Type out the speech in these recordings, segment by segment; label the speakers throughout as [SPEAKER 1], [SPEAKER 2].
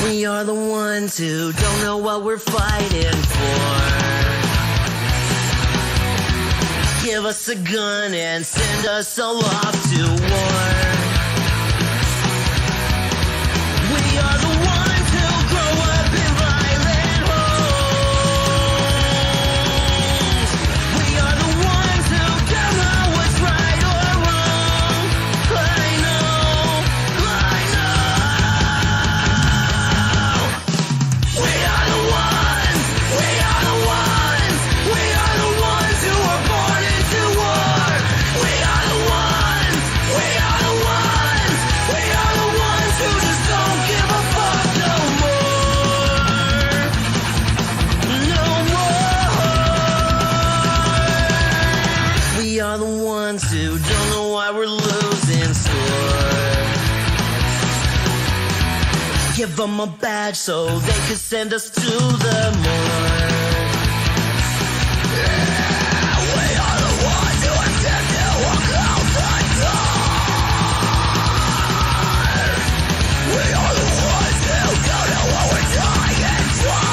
[SPEAKER 1] We are the ones who don't know what we're fighting for. Give us a gun and send us all off to war. We are the ones who grow up in violent homes. We are the ones who don't know what's right or wrong. I know. We are the ones. We are the ones. We are the ones who were born into war. We are the ones. We are the ones. We are the ones who just don't give a fuck no more. No more. We are the ones who don't know why we're losing score. Give them a badge so they could send us to the morgue. Yeah, we are the ones who attempt to walk out the door. We are the ones who don't know what we're dying for.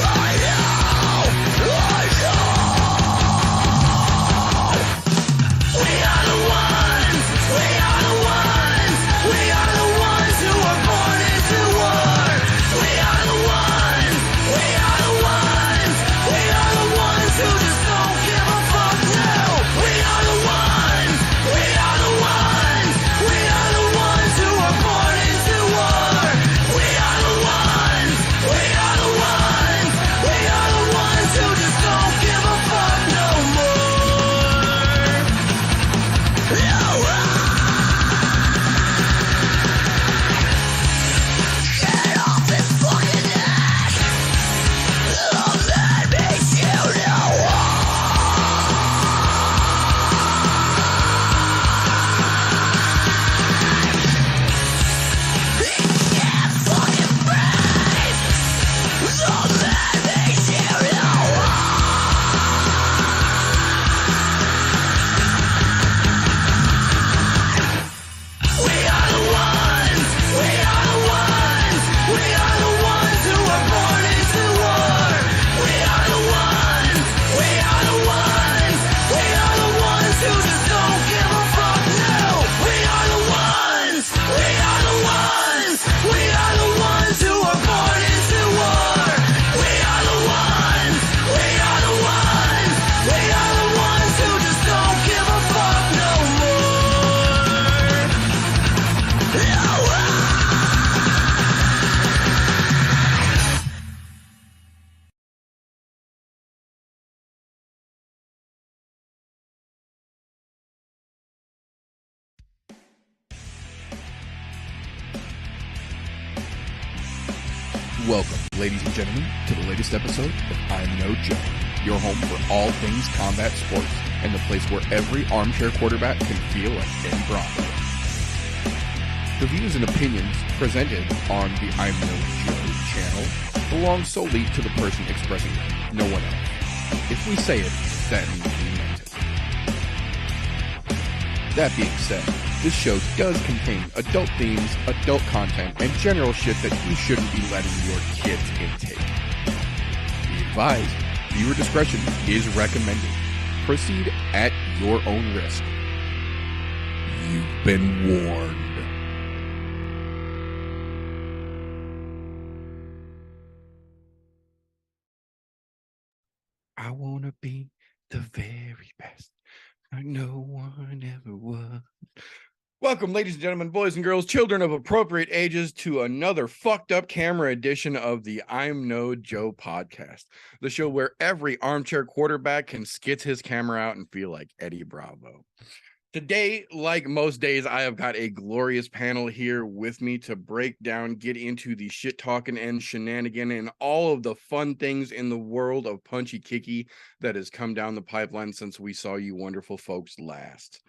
[SPEAKER 1] I know. We are the ones. We are the ones. We are the ones who were born into war. We are the ones. We are the ones.
[SPEAKER 2] Welcome, ladies and gentlemen, to the latest episode of ImNoBookie, your home for all things combat sports and the place where every armchair quarterback can feel like Eddie Bravo. The views and opinions presented on the ImNoBookie channel belong solely to the person expressing them, no one else. If we say it, that means we meant it. That being said, this show does contain adult themes, adult content, and general shit that you shouldn't be letting your kids intake. Be advised, viewer discretion is recommended. Proceed at your own risk. You've been warned. I wanna be the very best. Like no one ever was. Welcome, ladies and gentlemen, boys and girls, children of appropriate ages, to another fucked up camera edition of the ImNoBookie podcast, the show where every armchair quarterback can skits his camera out and feel like Eddie Bravo. Today, like most days, I have got a glorious panel here with me to break down, get into the shit talking and shenanigan and all of the fun things in the world of punchy kicky that has come down the pipeline since we saw you wonderful folks last.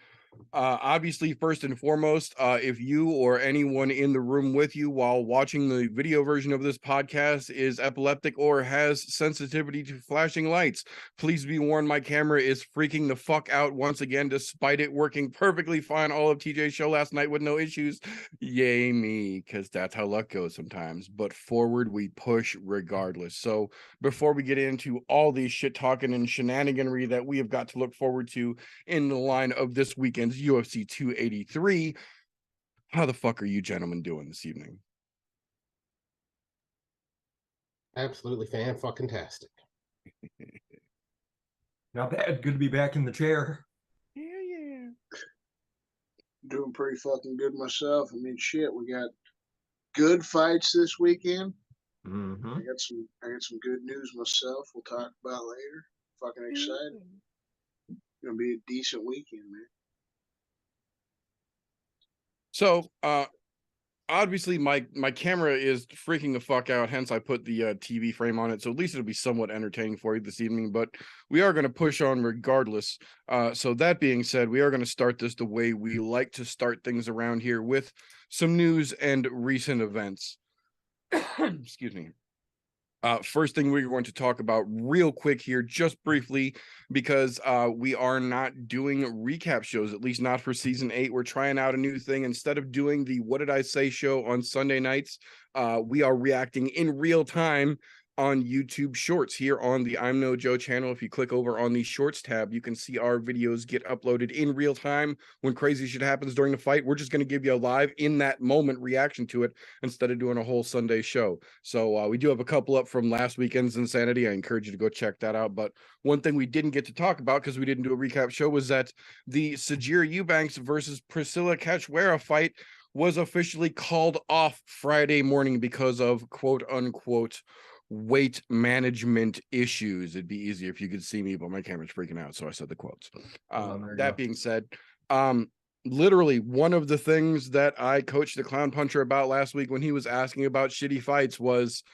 [SPEAKER 2] Obviously, first and foremost, if you or anyone in the room with you while watching the video version of this podcast is epileptic or has sensitivity to flashing lights, please be warned, my camera is freaking the fuck out once again, despite it working perfectly fine all of TJ's show last night with no issues. Yay me, because that's how luck goes sometimes. But forward we push regardless. So before we get into all these shit talking and shenaniganry that we have got to look forward to in the line of this weekend's UFC 283, how the fuck are you gentlemen doing this evening?
[SPEAKER 3] Absolutely fan-fucking-tastic.
[SPEAKER 4] Not bad. Good to be back in the chair.
[SPEAKER 2] Yeah.
[SPEAKER 5] Doing pretty fucking good myself. I mean, shit, we got good fights this weekend.
[SPEAKER 4] Mm-hmm.
[SPEAKER 5] I got some good news myself. We'll talk about later. Fucking excited. Gonna be a decent weekend, man.
[SPEAKER 2] So, obviously my camera is freaking the fuck out, hence I put the TV frame on it, so at least it'll be somewhat entertaining for you this evening, but we are going to push on regardless. So that being said, we are going to start this the way we like to start things around here, with some news and recent events. Excuse me. First thing we're going to talk about real quick here, just briefly, because we are not doing recap shows, at least not for season 8. We're trying out a new thing. Instead of doing the What Did I Say show on Sunday nights, we are reacting in real time on YouTube Shorts here on the ImNoBookie channel. If you click over on the Shorts tab, you can see our videos get uploaded in real time when crazy shit happens during the fight. We're just going to give you a live, in that moment, reaction to it instead of doing a whole Sunday show. So we do have a couple up from last weekend's Insanity. I encourage you to go check that out. But one thing we didn't get to talk about, because we didn't do a recap show, was that the Sijira Eubanks versus Priscilla Cachoeira fight was officially called off Friday morning because of quote-unquote weight management issues. It'd be easier if you could see me, but my camera's freaking out, so I said the quotes. That being said, literally one of the things that I coached the Clown Puncher about last week when he was asking about shitty fights was,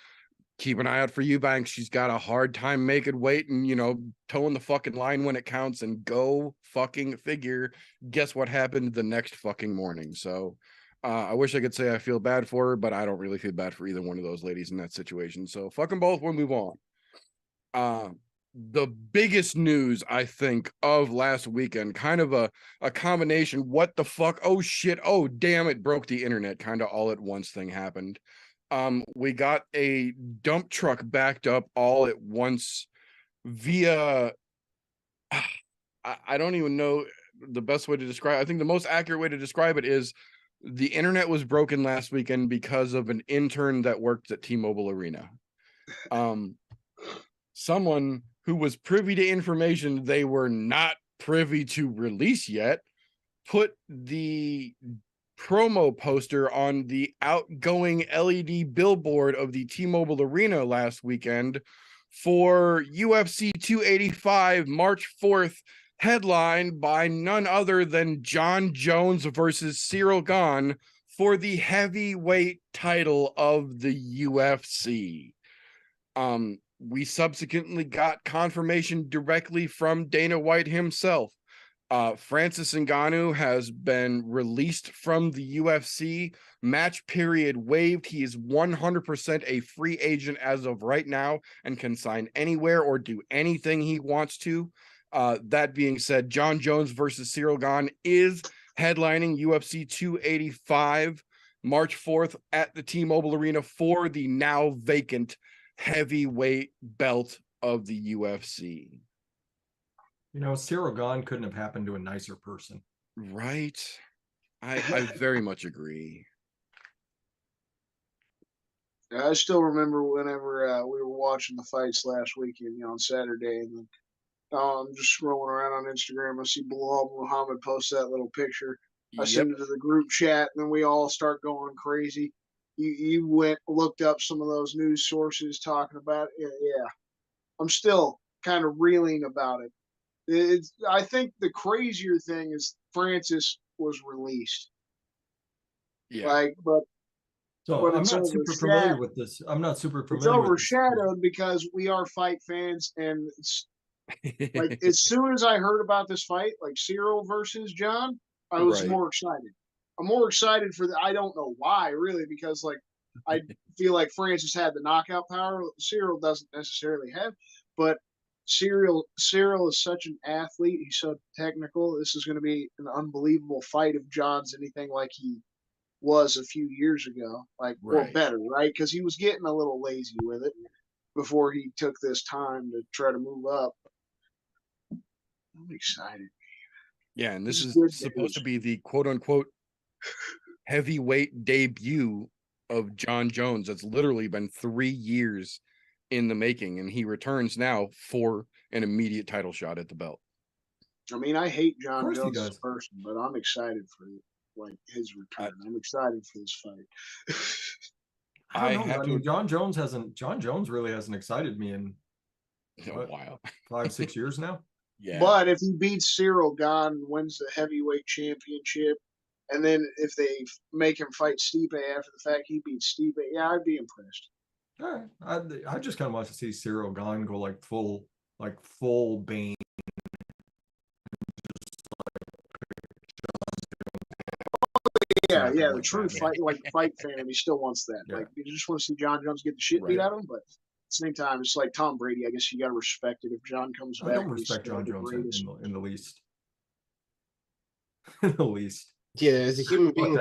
[SPEAKER 2] keep an eye out for Eubanks. She's got a hard time making weight and, towing the fucking line when it counts, and go fucking figure. Guess what happened the next fucking morning? So I wish I could say I feel bad for her, but I don't really feel bad for either one of those ladies in that situation. So fuck them both. We'll move on. The biggest news, I think, of last weekend, kind of a combination, what the fuck, oh shit, oh damn, it broke the internet, kind of all at once thing happened. We got a dump truck backed up all at once via, I don't even know the best way to describe it. I think the most accurate way to describe it is the internet was broken last weekend because of an intern that worked at T-Mobile Arena. Someone who was privy to information they were not privy to release yet put the promo poster on the outgoing LED billboard of the T-Mobile Arena last weekend for UFC 285 March 4th, headlined by none other than John Jones versus Cyril Gane for the heavyweight title of the UFC. We subsequently got confirmation directly from Dana White himself. Francis Ngannou has been released from the UFC, match period waived. He is 100% a free agent as of right now and can sign anywhere or do anything he wants to. That being said, John Jones versus Cyril Gane is headlining UFC 285 March 4th at the T-Mobile Arena for the now vacant heavyweight belt of the UFC.
[SPEAKER 4] You know, Cyril Gane couldn't have happened to a nicer person.
[SPEAKER 2] Right. I very much agree.
[SPEAKER 5] I still remember whenever we were watching the fights last weekend, on Saturday, and then I'm just scrolling around on Instagram. I see Bilal Muhammad post that little picture. I send it to the group chat, and then we all start going crazy. You looked up some of those news sources talking about it. Yeah. I'm still kind of reeling about it. I think the crazier thing is Francis was released.
[SPEAKER 2] Yeah.
[SPEAKER 5] But
[SPEAKER 4] I'm not super familiar with this. I'm not super familiar with this.
[SPEAKER 5] It's overshadowed because we are fight fans, and it's like as soon as I heard about this fight, like Cyril versus John, I was more excited. I'm more excited for I don't know why, really, because like I feel like Francis had the knockout power. Cyril doesn't necessarily have, but Cyril is such an athlete. He's so technical. This is going to be an unbelievable fight if John's anything like he was a few years ago, or better, right? Because he was getting a little lazy with it before he took this time to try to move up. I'm excited.
[SPEAKER 2] Yeah, and this is supposed to be the quote-unquote heavyweight debut of John Jones. That's literally been 3 years in the making, and he returns now for an immediate title shot at the belt.
[SPEAKER 5] I mean, I hate John Jones as a person, but I'm excited for his return. I'm excited for this fight.
[SPEAKER 4] I don't know. I mean, John Jones really hasn't excited me in
[SPEAKER 2] a while.
[SPEAKER 4] 5-6 years now.
[SPEAKER 5] Yeah. But if he beats Cyril Gane, wins the heavyweight championship, and then if they make him fight Stipe after the fact, he beats Stipe, yeah, I'd be impressed.
[SPEAKER 4] All right. I just kind of want to see Cyril Gane go full Bane.
[SPEAKER 5] Yeah, the true fight fan, he still wants that. Yeah. Like, you just want to see John Jones get the shit beat out of him, but at the same time, it's like Tom Brady. I guess you got to respect it if John comes back. I
[SPEAKER 4] don't respect John Jones in the least. In the least.
[SPEAKER 3] Yeah, as a human being,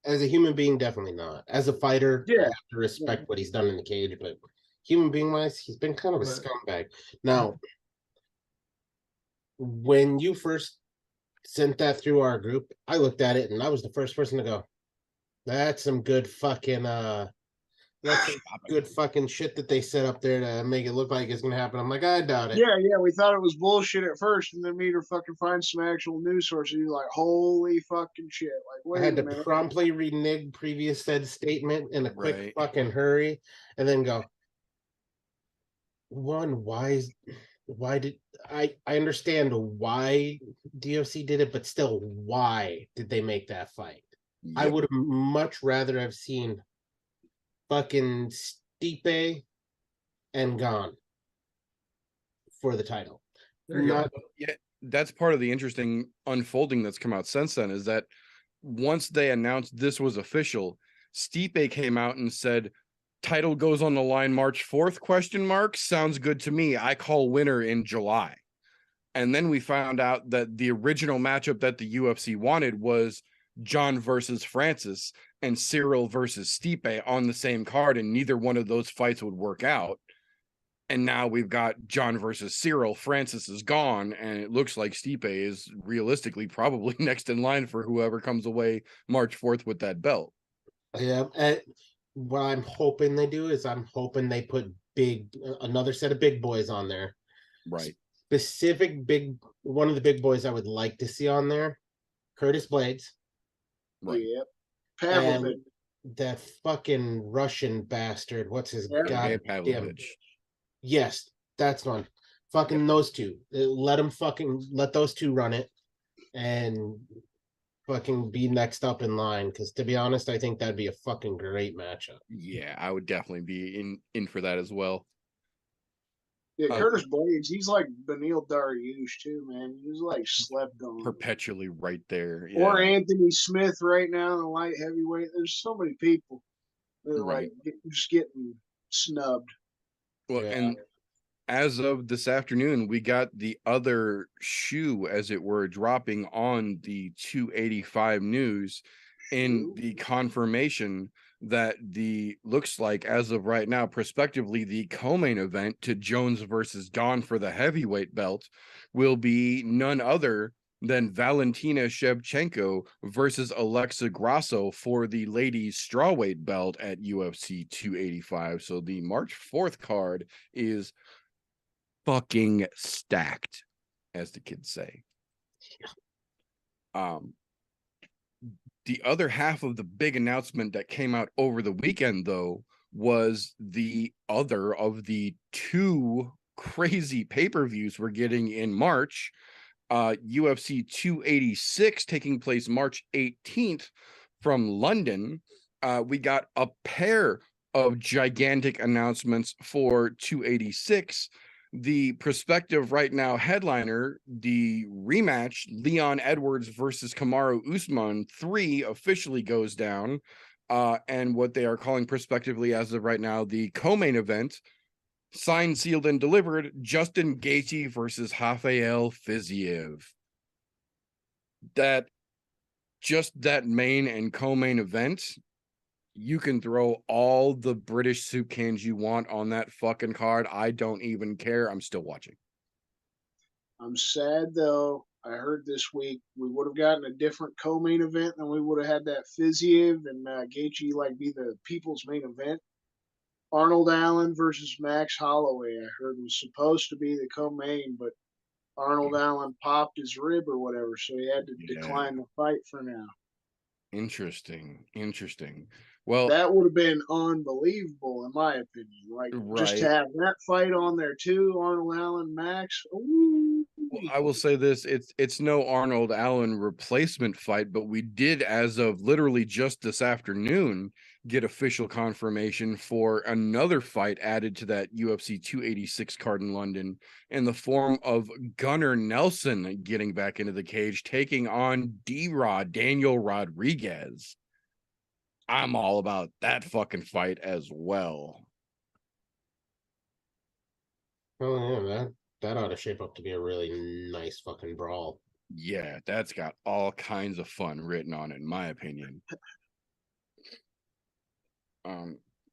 [SPEAKER 3] as a human being, definitely not. As a fighter, I have to respect what he's done in the cage, but human being wise, he's been kind of a scumbag. Now, when you first sent that through our group, I looked at it and I was the first person to go, that's some good fucking shit that they set up there to make it look like it's gonna happen. I'm like, I doubt it.
[SPEAKER 5] Yeah, we thought it was bullshit at first, and then me to fucking find some actual news sources. You're like, holy fucking shit. Like, wait
[SPEAKER 3] I had
[SPEAKER 5] a
[SPEAKER 3] to
[SPEAKER 5] minute.
[SPEAKER 3] promptly renege previous said statement in a quick fucking hurry and then go, why did I understand why DOC did it, but still, why did they make that fight? Yep. I would have much rather have seen fucking Stipe and Gane for the title.
[SPEAKER 4] There you go.
[SPEAKER 2] Yeah, that's part of the interesting unfolding that's come out since then, is that once they announced this was official, Stipe came out and said, title goes on the line March 4th, ? Sounds good to me. I call winner in July. And then we found out that the original matchup that the UFC wanted was John versus Francis and Cyril versus Stipe on the same card, and neither one of those fights would work out. And now we've got John versus Cyril. Francis is gone, and it looks like Stipe is realistically probably next in line for whoever comes away March 4th with that belt.
[SPEAKER 3] Yeah, what I'm hoping they do is I'm hoping they put another set of big boys on there.
[SPEAKER 2] Right.
[SPEAKER 3] One of the big boys I would like to see on there, Curtis Blades.
[SPEAKER 5] Right. Yep. Pavlovich.
[SPEAKER 3] That fucking Russian bastard. What's his goddamn? Yes, that's one. Fucking those two. Let those two run it, and fucking be next up in line. Because to be honest, I think that'd be a fucking great matchup.
[SPEAKER 2] Yeah, I would definitely be in for that as well.
[SPEAKER 5] Yeah, Curtis Blades, he's like Beneil Dariush too, man. He's like slept on.
[SPEAKER 2] Perpetually right there. Yeah.
[SPEAKER 5] Or Anthony Smith right now in the light heavyweight. There's so many people that are
[SPEAKER 2] Right.
[SPEAKER 5] like just getting snubbed.
[SPEAKER 2] Well,
[SPEAKER 3] Yeah.
[SPEAKER 2] and as of this afternoon, we got the other shoe, as it were, dropping on the 285 news in the confirmation that the looks like, as of right now, prospectively, the co-main event to Jones versus Dawn for the heavyweight belt will be none other than Valentina Shevchenko versus Alexa Grasso for the ladies strawweight belt at UFC 285. So the March 4th card is fucking stacked, as the kids say. The other half of the big announcement that came out over the weekend, though, was the other of the two crazy pay-per-views we're getting in March. UFC 286 taking place March 18th from London. We got a pair of gigantic announcements for 286. The prospective right now headliner, the rematch Leon Edwards versus Kamaru Usman 3 officially goes down. And what they are calling prospectively as of right now, the co-main event, signed, sealed, and delivered, Justin Gaethje versus Rafael Fiziev. That main and co-main event, you can throw all the British soup cans you want on that fucking card. I don't even care. I'm still watching.
[SPEAKER 5] I'm sad though. I heard this week we would have gotten a different co-main event, and we would have had that Fiziev and Gaethje like be the people's main event. Arnold Allen versus Max Holloway, I heard, was supposed to be the co-main, but Arnold Allen popped his rib or whatever, so he had to decline the fight for now.
[SPEAKER 2] Interesting. Well,
[SPEAKER 5] that would have been unbelievable, in my opinion. Like, just to have that fight on there too, Arnold Allen, Max. Ooh.
[SPEAKER 2] Well, I will say this: it's no Arnold Allen replacement fight, but we did, as of literally just this afternoon, get official confirmation for another fight added to that UFC 286 card in London, in the form of Gunnar Nelson getting back into the cage, taking on D-Rod, Daniel Rodriguez. I'm all about that fucking fight as well.
[SPEAKER 3] Oh yeah, that ought to shape up to be a really nice fucking brawl.
[SPEAKER 2] Yeah, that's got all kinds of fun written on it, in my opinion.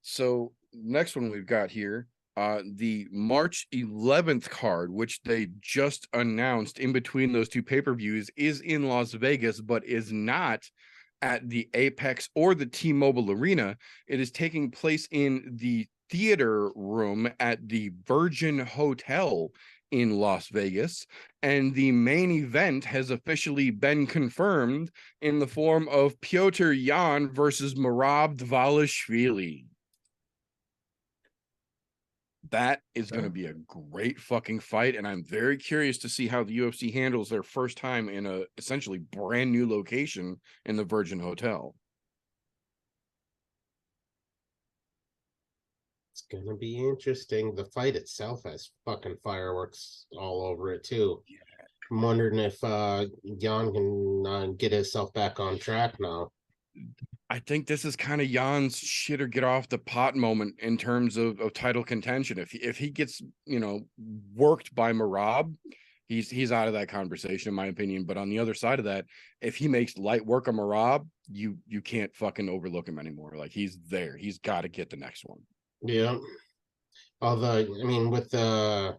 [SPEAKER 2] So next one we've got here, the March 11th card, which they just announced in between those two pay-per-views, is in Las Vegas, but is not at the Apex or the T-Mobile Arena. It is taking place in the theater room at the Virgin Hotel in Las Vegas, and the main event has officially been confirmed in the form of Piotr Jan versus Merab Dvalishvili. That is going to be a great fucking fight, and I'm very curious to see how the UFC handles their first time in a essentially brand new location in the Virgin Hotel.
[SPEAKER 3] It's gonna be interesting. The fight itself has fucking fireworks all over it too. Yeah. I'm wondering if Jan can get himself back on track now.
[SPEAKER 2] I think this is kind of Jan's shit or get off the pot moment in terms of title contention. If he gets, worked by Merab, he's out of that conversation, in my opinion. But on the other side of that, if he makes light work of Merab, you can't fucking overlook him anymore. Like, he's there. He's got to get the next one.
[SPEAKER 3] Yeah. Although, I mean, with the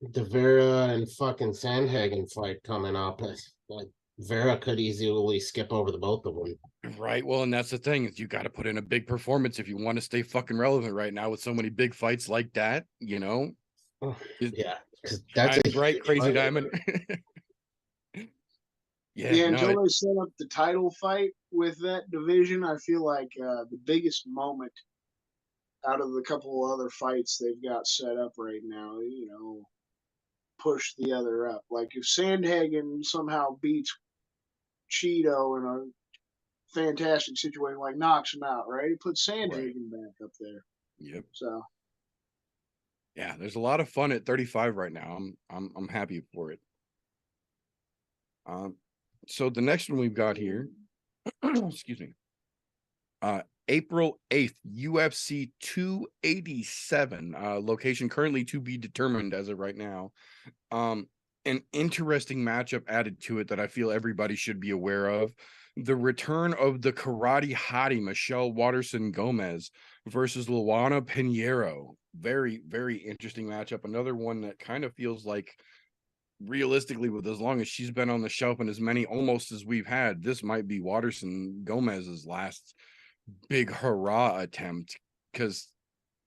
[SPEAKER 3] Vera and fucking Sandhagen fight coming up, like Vera could easily skip over the both of them.
[SPEAKER 2] Right. Well, and that's the thing, is you got to put in a big performance if you want to stay fucking relevant right now with so many big fights like that,
[SPEAKER 3] Oh, yeah, because that's
[SPEAKER 2] right, Crazy Diamond.
[SPEAKER 5] Yeah, until they set up the title fight with that division, I feel like the biggest moment out of the couple of other fights they've got set up right now, push the other up. Like, if Sandhagen somehow beats Cheeto in a fantastic situation, like knocks him out, right? He puts Sandhagen back up there.
[SPEAKER 2] Yep.
[SPEAKER 5] So
[SPEAKER 2] Yeah, there's a lot of fun at 35 right now. I'm happy for it. So the next one we've got here, excuse me. April 8th, UFC 287, location currently to be determined as of right now. An interesting matchup added to it that I feel everybody should be aware of. The return of the karate hottie Michelle Waterson Gomez versus Luana Pinheiro. Very, very interesting matchup. Another one that kind of feels like, realistically, with as long as she's been on the shelf and as many almost as we've had, this might be Waterson Gomez's last big hurrah attempt, because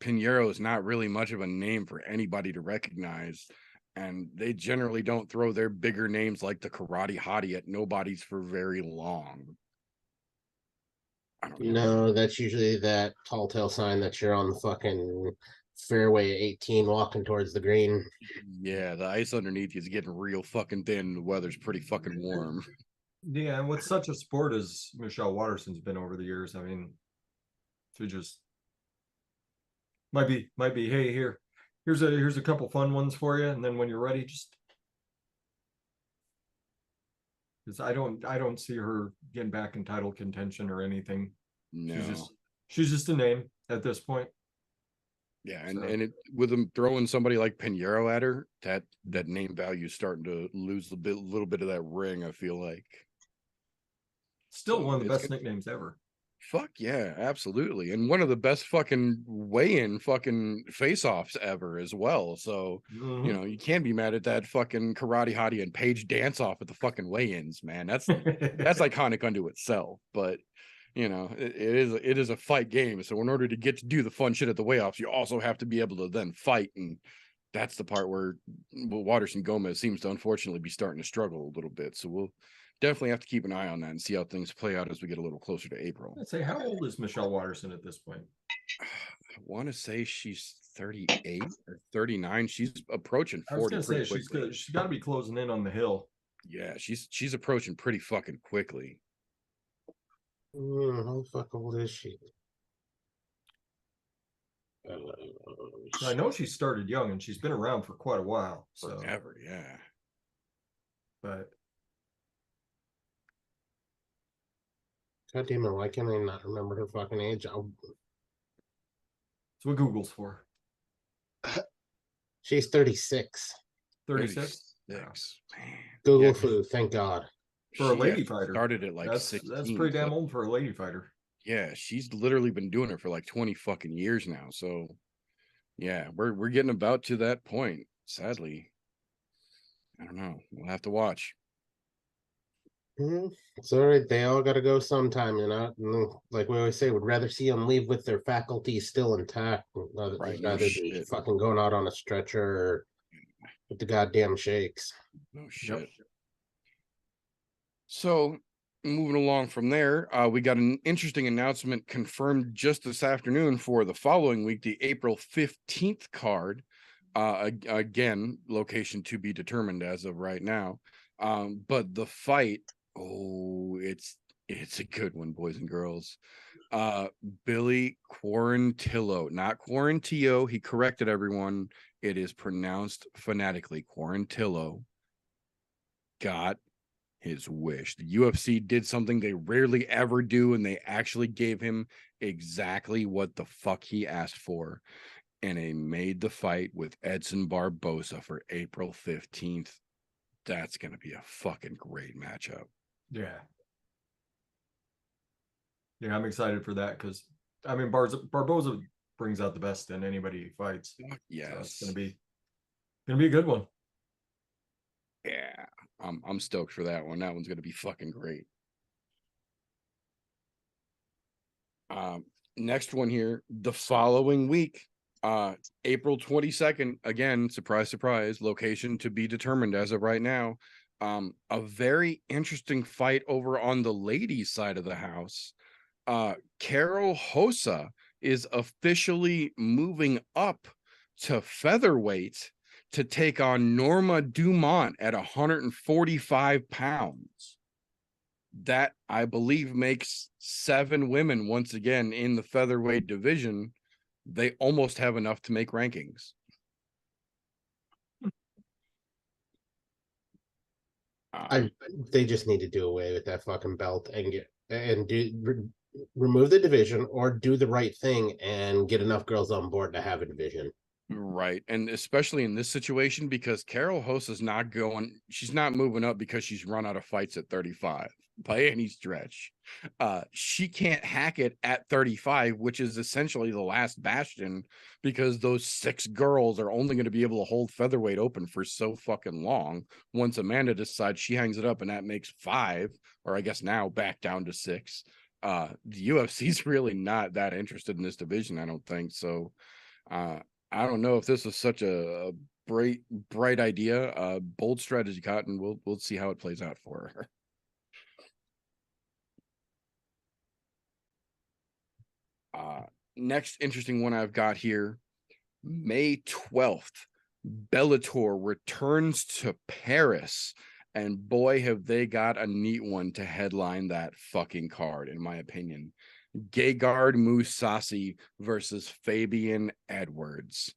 [SPEAKER 2] Pinheiro is not really much of a name for anybody to recognize, and they generally don't throw their bigger names like the karate hottie at nobodies for very long. I don't know.
[SPEAKER 3] No, that's usually that tall tale sign that you're on the fucking fairway 18 walking towards the green.
[SPEAKER 2] Yeah, the ice underneath you is getting real fucking thin. The weather's pretty fucking warm.
[SPEAKER 4] Yeah, and with such a sport as Michelle Waterson's been over the years, I mean, to just might be, hey, here's a couple fun ones for you, and then when you're ready, just because I don't see her getting back in title contention or anything.
[SPEAKER 2] No.
[SPEAKER 4] She's just a name at this point.
[SPEAKER 2] Yeah, and,
[SPEAKER 4] So.
[SPEAKER 2] and it, with them throwing somebody like Pinheiro at her, that name value is starting to lose a little bit of that ring, I feel like.
[SPEAKER 4] Still
[SPEAKER 2] So
[SPEAKER 4] one of the
[SPEAKER 2] it's
[SPEAKER 4] best nicknames ever.
[SPEAKER 2] Fuck yeah, absolutely. And one of the best fucking weigh-in fucking face-offs ever as well. So, you know, you can't be mad at that fucking karate hottie and Paige dance off at the fucking weigh-ins, man. That's iconic unto itself. But you know, it is a fight game. So in order to get to do the fun shit at the weigh-offs, you also have to be able to then fight. And that's the part where Waterson Gomez seems to unfortunately be starting to struggle a little bit. So we'll definitely have to keep an eye on that and see how things play out as we get a little closer to April.
[SPEAKER 4] I'd say, how old is Michelle Waterson at this point?
[SPEAKER 2] I want to say she's 38 or 39. She's approaching 40.
[SPEAKER 4] I was gonna say she's got to be closing in on the hill.
[SPEAKER 2] Yeah, she's approaching pretty fucking quickly.
[SPEAKER 3] How the fuck old is she?
[SPEAKER 4] I know she started young and she's been around for quite a while. So
[SPEAKER 2] Forever, yeah.
[SPEAKER 4] But
[SPEAKER 3] God damn it, why can't I not remember her fucking age?
[SPEAKER 4] that's what Google's for.
[SPEAKER 3] She's 36.
[SPEAKER 4] 36?
[SPEAKER 2] Yeah. Man.
[SPEAKER 3] Google foo, thank God.
[SPEAKER 4] For a lady fighter.
[SPEAKER 2] Started at like
[SPEAKER 4] that's
[SPEAKER 2] 16.
[SPEAKER 4] That's pretty damn old for a lady fighter.
[SPEAKER 2] Yeah, she's literally been doing it for like 20 fucking years now. So yeah, we're getting about to that point, sadly. I don't know. We'll have to watch.
[SPEAKER 3] It's all right. They all got to go sometime, you know. Like we always say, would rather see them leave with their faculties still intact, rather than fucking going out on a stretcher or with the goddamn shakes.
[SPEAKER 2] No shit. Yep. So moving along from there, we got an interesting announcement confirmed just this afternoon for the following week, the April 15th card. Again, location to be determined as of right now. But the fight, it's a good one, boys and girls. Billy Quarantillo, not Quarantillo. He corrected everyone. It is pronounced phonetically Quarantillo. Got his wish. The UFC did something they rarely ever do, and they actually gave him exactly what the fuck he asked for. And they made the fight with Edson Barboza for April 15th. That's going to be a fucking great matchup.
[SPEAKER 4] Yeah. Yeah, I'm excited for that because, I mean, Barboza brings out the best in anybody he fights.
[SPEAKER 2] Yes.
[SPEAKER 4] So it's going to be a good one.
[SPEAKER 2] Yeah. I'm stoked for that one. That one's going to be fucking great. Next one here, the following week, April 22nd, again, surprise, surprise, location to be determined as of right now. A very interesting fight over on the ladies' side of the house. Carol Hossa is officially moving up to featherweight to take on Norma Dumont at 145 pounds. That, I believe, makes 7 women once again in the featherweight division. They almost have enough to make rankings.
[SPEAKER 3] They just need to do away with that fucking belt and remove the division, or do the right thing and get enough girls on board to have a division.
[SPEAKER 2] Right. And especially in this situation, because Carol Host is not she's not moving up because she's run out of fights at 35 by any stretch. She can't hack it at 35, which is essentially the last bastion, because those 6 girls are only going to be able to hold featherweight open for so fucking long. Once Amanda decides she hangs it up, and that makes 5, or I guess now back down to 6. The UFC's really not that interested in this division, I don't think. So I don't know if this is such a bright idea, bold strategy, Cotton. We'll see how it plays out for her. Next interesting one I've got here, May 12th, Bellator returns to Paris, and boy, have they got a neat one to headline that fucking card, in my opinion. Gegard Mousasi versus Fabian Edwards.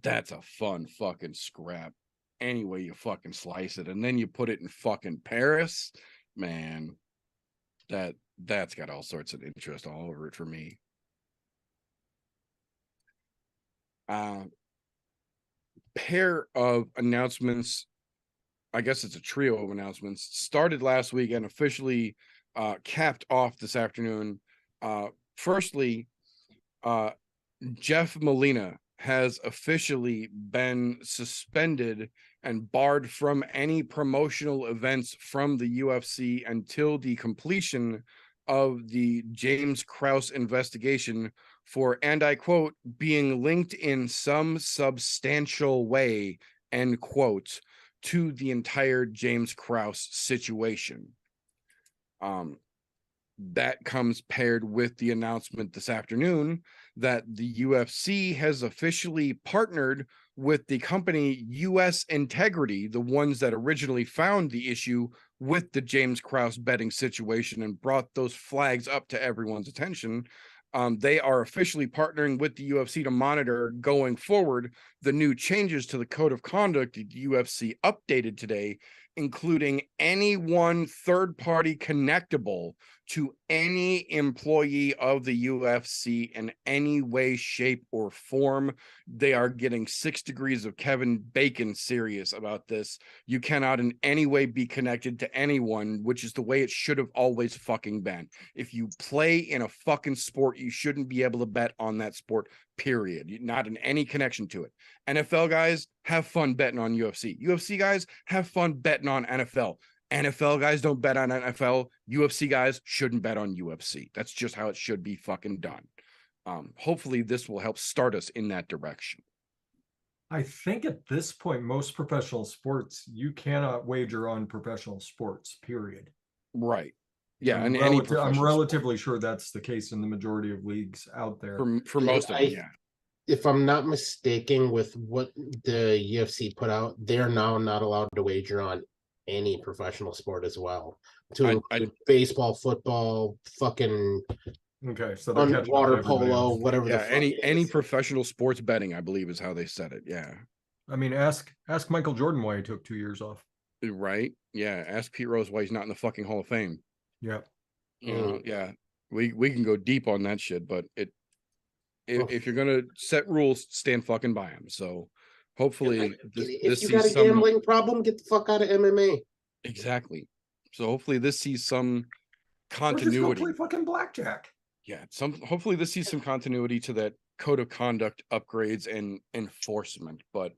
[SPEAKER 2] That's a fun fucking scrap. Any way you fucking slice it, and then you put it in fucking Paris, man. That's got all sorts of interest all over it for me. Pair of announcements, I guess it's a trio of announcements, started last week and officially capped off this afternoon. Firstly, Jeff Molina has officially been suspended and barred from any promotional events from the UFC until the completion of the James Krause investigation for, and I quote, being linked in some substantial way, end quote, to the entire James Krause situation. That comes paired with the announcement this afternoon that the UFC has officially partnered with the company US Integrity, the ones that originally found the issue with the James Krause betting situation and brought those flags up to everyone's attention. They are officially partnering with the UFC to monitor going forward the new changes to the code of conduct the UFC updated today, including any one third-party connectable to any employee of the UFC in any way, shape, or form. They are getting 6 degrees of Kevin Bacon serious about this. You cannot in any way be connected to anyone, which is the way it should have always fucking been. If you play in a fucking sport, you shouldn't be able to bet on that sport, period. Not in any connection to it. NFL guys, have fun betting on UFC. UFC guys, have fun betting on NFL. NFL guys don't bet on NFL. UFC guys shouldn't bet on UFC. That's just how it should be fucking done. Hopefully this will help start us in that direction.
[SPEAKER 4] I think at this point, most professional sports, you cannot wager on professional sports, period.
[SPEAKER 2] Right. Yeah,
[SPEAKER 4] I'm,
[SPEAKER 2] and
[SPEAKER 4] I'm relatively sure that's the case in the majority of leagues out there.
[SPEAKER 2] For most of them, yeah.
[SPEAKER 3] If I'm not mistaken with what the UFC put out, they're now not allowed to wager on any professional sport as well. To include baseball, football, fucking
[SPEAKER 4] okay, so
[SPEAKER 3] water polo, whatever the fuck.
[SPEAKER 2] Any professional sports betting, I believe, is how they said it. Yeah.
[SPEAKER 4] I mean, ask Michael Jordan why he took 2 years off.
[SPEAKER 2] Right. Yeah. Ask Pete Rose why he's not in the fucking Hall of Fame.
[SPEAKER 4] Yeah.
[SPEAKER 2] You know, yeah. We can go deep on that shit, but if you're gonna set rules, stand fucking by them. So hopefully
[SPEAKER 3] if you got a gambling problem, get the fuck out of MMA.
[SPEAKER 2] Exactly. So hopefully this sees some continuity.
[SPEAKER 4] Or just go play fucking blackjack.
[SPEAKER 2] Yeah, hopefully this sees some continuity to that code of conduct upgrades and enforcement, but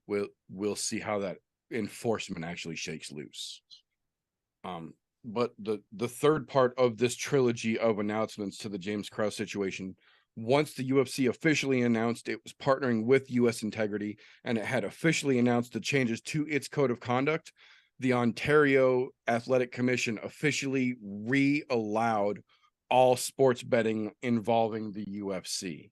[SPEAKER 2] we'll see how that enforcement actually shakes loose. But the third part of this trilogy of announcements to the James Krause situation, once the UFC officially announced it was partnering with US Integrity and it had officially announced the changes to its code of conduct, the Ontario Athletic Commission officially re-allowed all sports betting involving the UFC.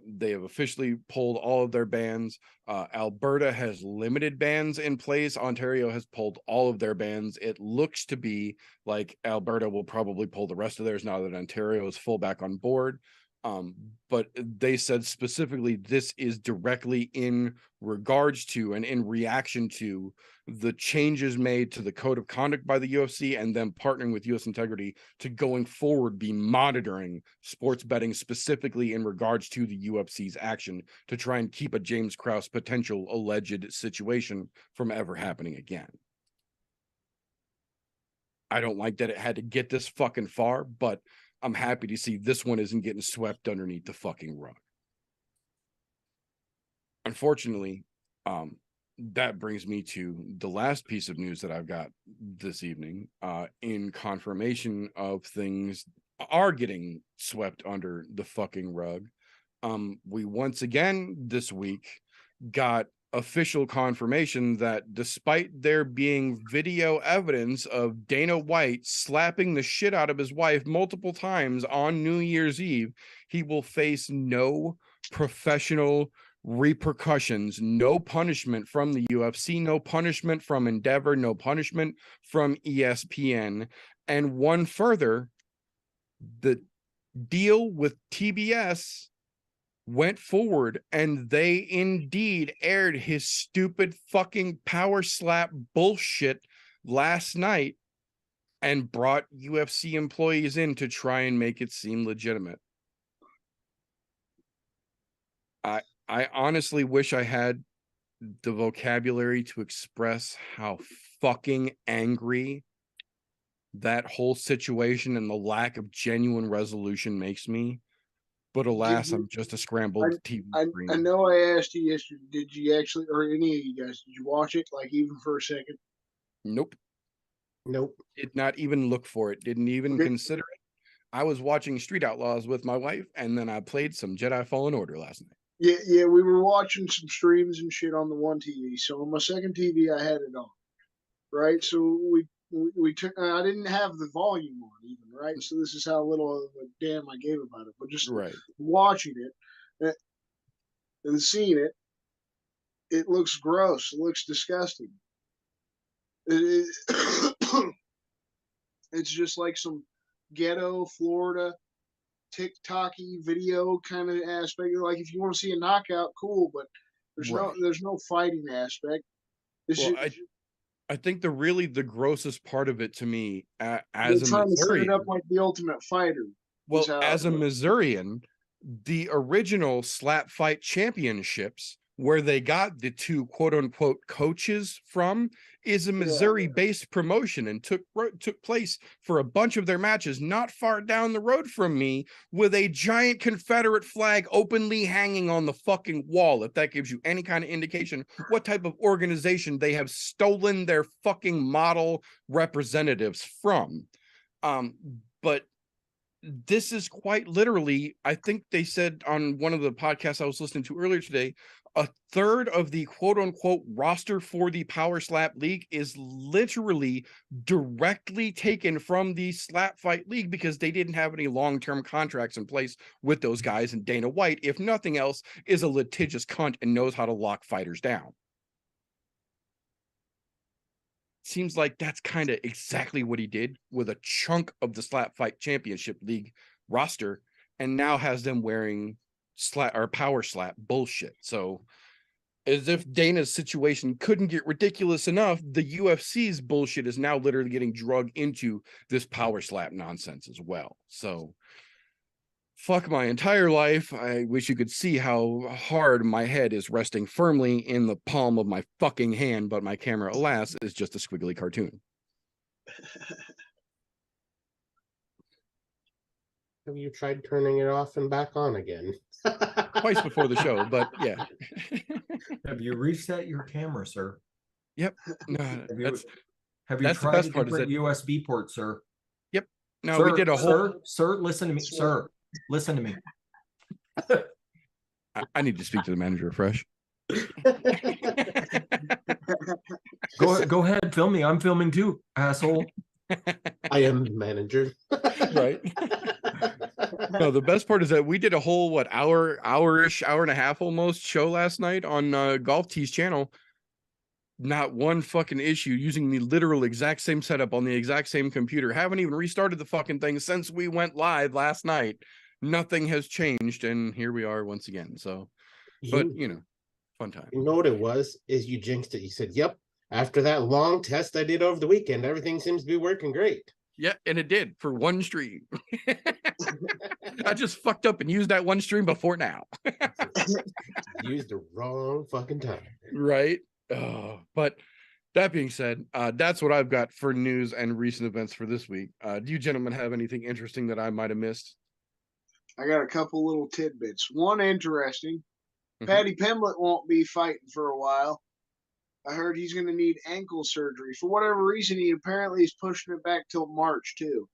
[SPEAKER 2] They have officially pulled all of their bans. Alberta has limited bans in place. Ontario has pulled all of their bans. It looks to be like Alberta will probably pull the rest of theirs now that Ontario is full back on board. But they said specifically this is directly in regards to and in reaction to the changes made to the code of conduct by the UFC and them partnering with US Integrity to going forward be monitoring sports betting specifically in regards to the UFC's action to try and keep a James Krause potential alleged situation from ever happening again. I don't like that it had to get this fucking far, but I'm happy to see this one isn't getting swept underneath the fucking rug. Unfortunately, that brings me to the last piece of news that I've got this evening, in confirmation of things are getting swept under the fucking rug. We once again this week got official confirmation that despite there being video evidence of Dana White slapping the shit out of his wife multiple times on New Year's Eve, he will face no professional repercussions, no punishment from the UFC, no punishment from Endeavor, no punishment from ESPN. And one further, the deal with TBS went forward and they indeed aired his stupid fucking power slap bullshit last night and brought UFC employees in to try and make it seem legitimate. I honestly wish I had the vocabulary to express how fucking angry that whole situation and the lack of genuine resolution makes me. But alas, I'm just a scrambled TV screen.
[SPEAKER 5] I know I asked you yesterday, did you actually, or any of you guys, did you watch it, like, even for a second?
[SPEAKER 2] Nope.
[SPEAKER 3] Nope.
[SPEAKER 2] Did not even look for it. Didn't even consider it. I was watching Street Outlaws with my wife, and then I played some Jedi Fallen Order last night.
[SPEAKER 5] Yeah, we were watching some streams and shit on the one TV. So on my second TV, I had it on, right? So we took. I didn't have the volume on even, right? So this is how little of a damn I gave about it. But just watching it and seeing it, it looks gross. It looks disgusting. It's just like some ghetto Florida TikTok-y video kind of aspect. Like if you want to see a knockout, cool, but there's no fighting aspect.
[SPEAKER 2] I think the grossest part of it to me, as a
[SPEAKER 5] trying to set it
[SPEAKER 2] Missourian,
[SPEAKER 5] up like the Ultimate Fighter.
[SPEAKER 2] Well, as a Missourian, the original slap fight championships, where they got the two quote unquote coaches from, is a Missouri-based promotion and took place for a bunch of their matches not far down the road from me, with a giant Confederate flag openly hanging on the fucking wall. If that gives you any kind of indication what type of organization they have stolen their fucking model representatives from. But this is quite literally, I think they said on one of the podcasts I was listening to earlier today, a third of the quote unquote roster for the Power Slap League is literally directly taken from the Slap Fight League because they didn't have any long-term contracts in place with those guys. And Dana White, if nothing else, is a litigious cunt and knows how to lock fighters down. Seems like that's kind of exactly what he did with a chunk of the Slap Fight Championship League roster, and now has them wearing slap or power slap bullshit. So as if Dana's situation couldn't get ridiculous enough, the UFC's bullshit is now literally getting drugged into this power slap nonsense as well. So fuck my entire life. I wish you could see how hard my head is resting firmly in the palm of my fucking hand, but my camera, alas, is just a squiggly cartoon.
[SPEAKER 3] Have you tried turning it off and back on again?
[SPEAKER 2] Twice before the show, but yeah.
[SPEAKER 4] Have you reset your camera, sir?
[SPEAKER 2] Yep. No,
[SPEAKER 4] have you tried a different USB port, sir?
[SPEAKER 2] Yep. No,
[SPEAKER 4] sir,
[SPEAKER 2] we did a whole.
[SPEAKER 4] Sir, listen to me, sir. Listen to me.
[SPEAKER 2] I need to speak to the manager afresh.
[SPEAKER 4] Go ahead, film me. I'm filming too, asshole.
[SPEAKER 3] I am the manager.
[SPEAKER 2] Right. No, the best part is that we did a whole hour-ish, hour and a half almost show last night on Golf Tee's channel. Not one fucking issue, using the literal exact same setup on the exact same computer. Haven't even restarted the fucking thing since we went live last night. Nothing has changed, and here we are once again. So, but fun time.
[SPEAKER 3] You know what it was? Is you jinxed it. You said, "Yep." After that long test I did over the weekend, everything seems to be working great.
[SPEAKER 2] Yeah, and it did for one stream. I just fucked up and used that one stream before now.
[SPEAKER 3] Used the wrong fucking time.
[SPEAKER 2] Right. But that being said, that's what I've got for news and recent events for this week. Do you gentlemen have anything interesting that I might have missed?
[SPEAKER 5] I got a couple little tidbits. One interesting.
[SPEAKER 2] Mhm.
[SPEAKER 5] Paddy Pimblett won't be fighting for a while. I heard he's going to need ankle surgery. For whatever reason, he apparently is pushing it back till March, too.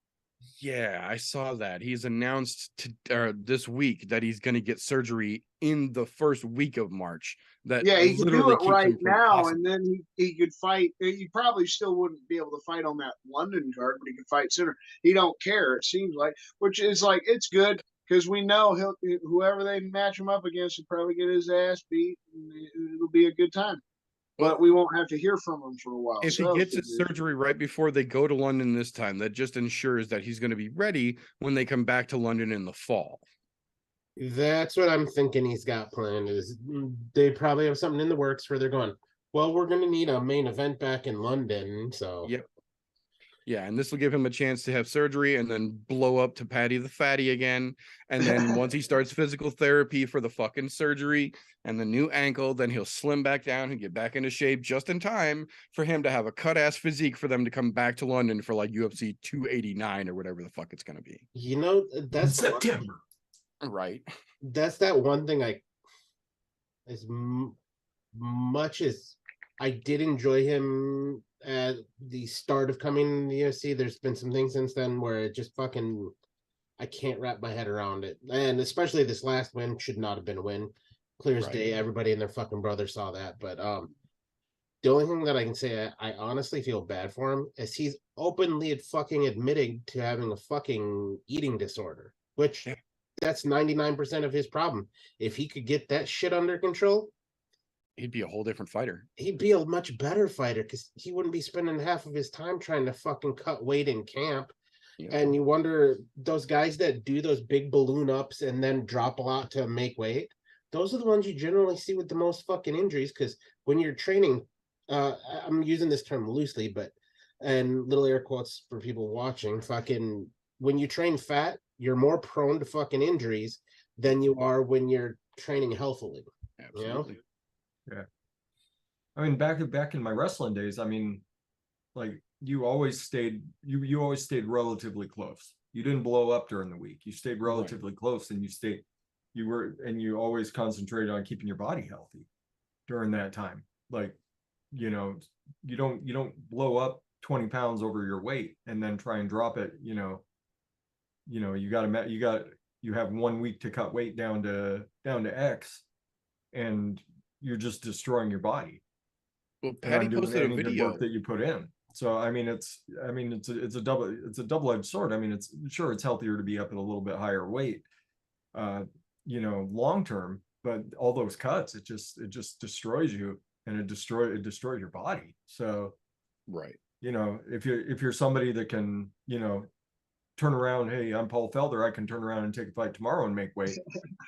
[SPEAKER 2] Yeah, I saw that. He's announced this week that he's going to get surgery in the first week of March. That
[SPEAKER 5] Yeah, he could do
[SPEAKER 2] literally
[SPEAKER 5] it
[SPEAKER 2] keeps
[SPEAKER 5] right
[SPEAKER 2] him from
[SPEAKER 5] now,
[SPEAKER 2] possible.
[SPEAKER 5] and then he could fight. He probably still wouldn't be able to fight on that London card, but he could fight sooner. He don't care, it seems like, which is like, it's good because we know whoever they match him up against will probably get his ass beat, and it'll be a good time.
[SPEAKER 2] Well,
[SPEAKER 5] But we won't have to hear from him for a while.
[SPEAKER 2] if he
[SPEAKER 5] So
[SPEAKER 2] gets his surgery right before they go to London this time, that just ensures that he's going to be ready when they come back to London in the fall.
[SPEAKER 3] That's what I'm thinking he's got planned. Is they probably have something in the works where they're going, well, we're going to need a main event back in London. So
[SPEAKER 2] Yep. Yeah, and this will give him a chance to have surgery and then blow up to Paddy the Fatty again. And then once he starts physical therapy for the fucking surgery and the new ankle, then he'll slim back down and get back into shape just in time for him to have a cut-ass physique for them to come back to London for like UFC 289 or whatever the fuck it's going to be.
[SPEAKER 3] you know, that's
[SPEAKER 4] September.
[SPEAKER 2] Right.
[SPEAKER 3] That's that one thing as much as I did enjoy him at the start of coming in the UFC, there's been some things since then where it just fucking, I can't wrap my head around it. And especially this last win should not have been a win. Clear as
[SPEAKER 2] Right.
[SPEAKER 3] day, everybody and their fucking brother saw that. But the only thing that I can say I honestly feel bad for him is he's openly fucking admitting to having a fucking eating disorder, which
[SPEAKER 2] Yeah.
[SPEAKER 3] that's 99% of his problem. If he could get that shit under control,
[SPEAKER 2] He'd be a whole different fighter.
[SPEAKER 3] he'd be a much better fighter because he wouldn't be spending half of his time trying to fucking cut weight in camp.
[SPEAKER 2] Yeah.
[SPEAKER 3] And you wonder, those guys that do those big balloon ups and then drop a lot to make weight, those are the ones you generally see with the most fucking injuries. Because when you're training, I'm using this term loosely, but and little air quotes for people watching, fucking when you train fat, you're more prone to fucking injuries than you are when you're training healthily.
[SPEAKER 2] Absolutely.
[SPEAKER 4] Yeah. I mean, back in my wrestling days, I mean, like you always stayed relatively close. You didn't blow up during the week. You stayed relatively close, and you always concentrated on keeping your body healthy during that time. Like, you don't blow up 20 pounds over your weight and then try and drop it. You have 1 week to cut weight down to X, and you're just destroying your body.
[SPEAKER 2] Well, Paddy posted a video
[SPEAKER 4] work that you put in. So I mean, it's a double-edged sword. I mean, it's healthier to be up at a little bit higher weight, long term. But all those cuts, it just destroys you, and it destroys your body. So,
[SPEAKER 2] right.
[SPEAKER 4] If you're somebody that can, turn around, hey, I'm Paul Felder, I can turn around and take a fight tomorrow and make weight.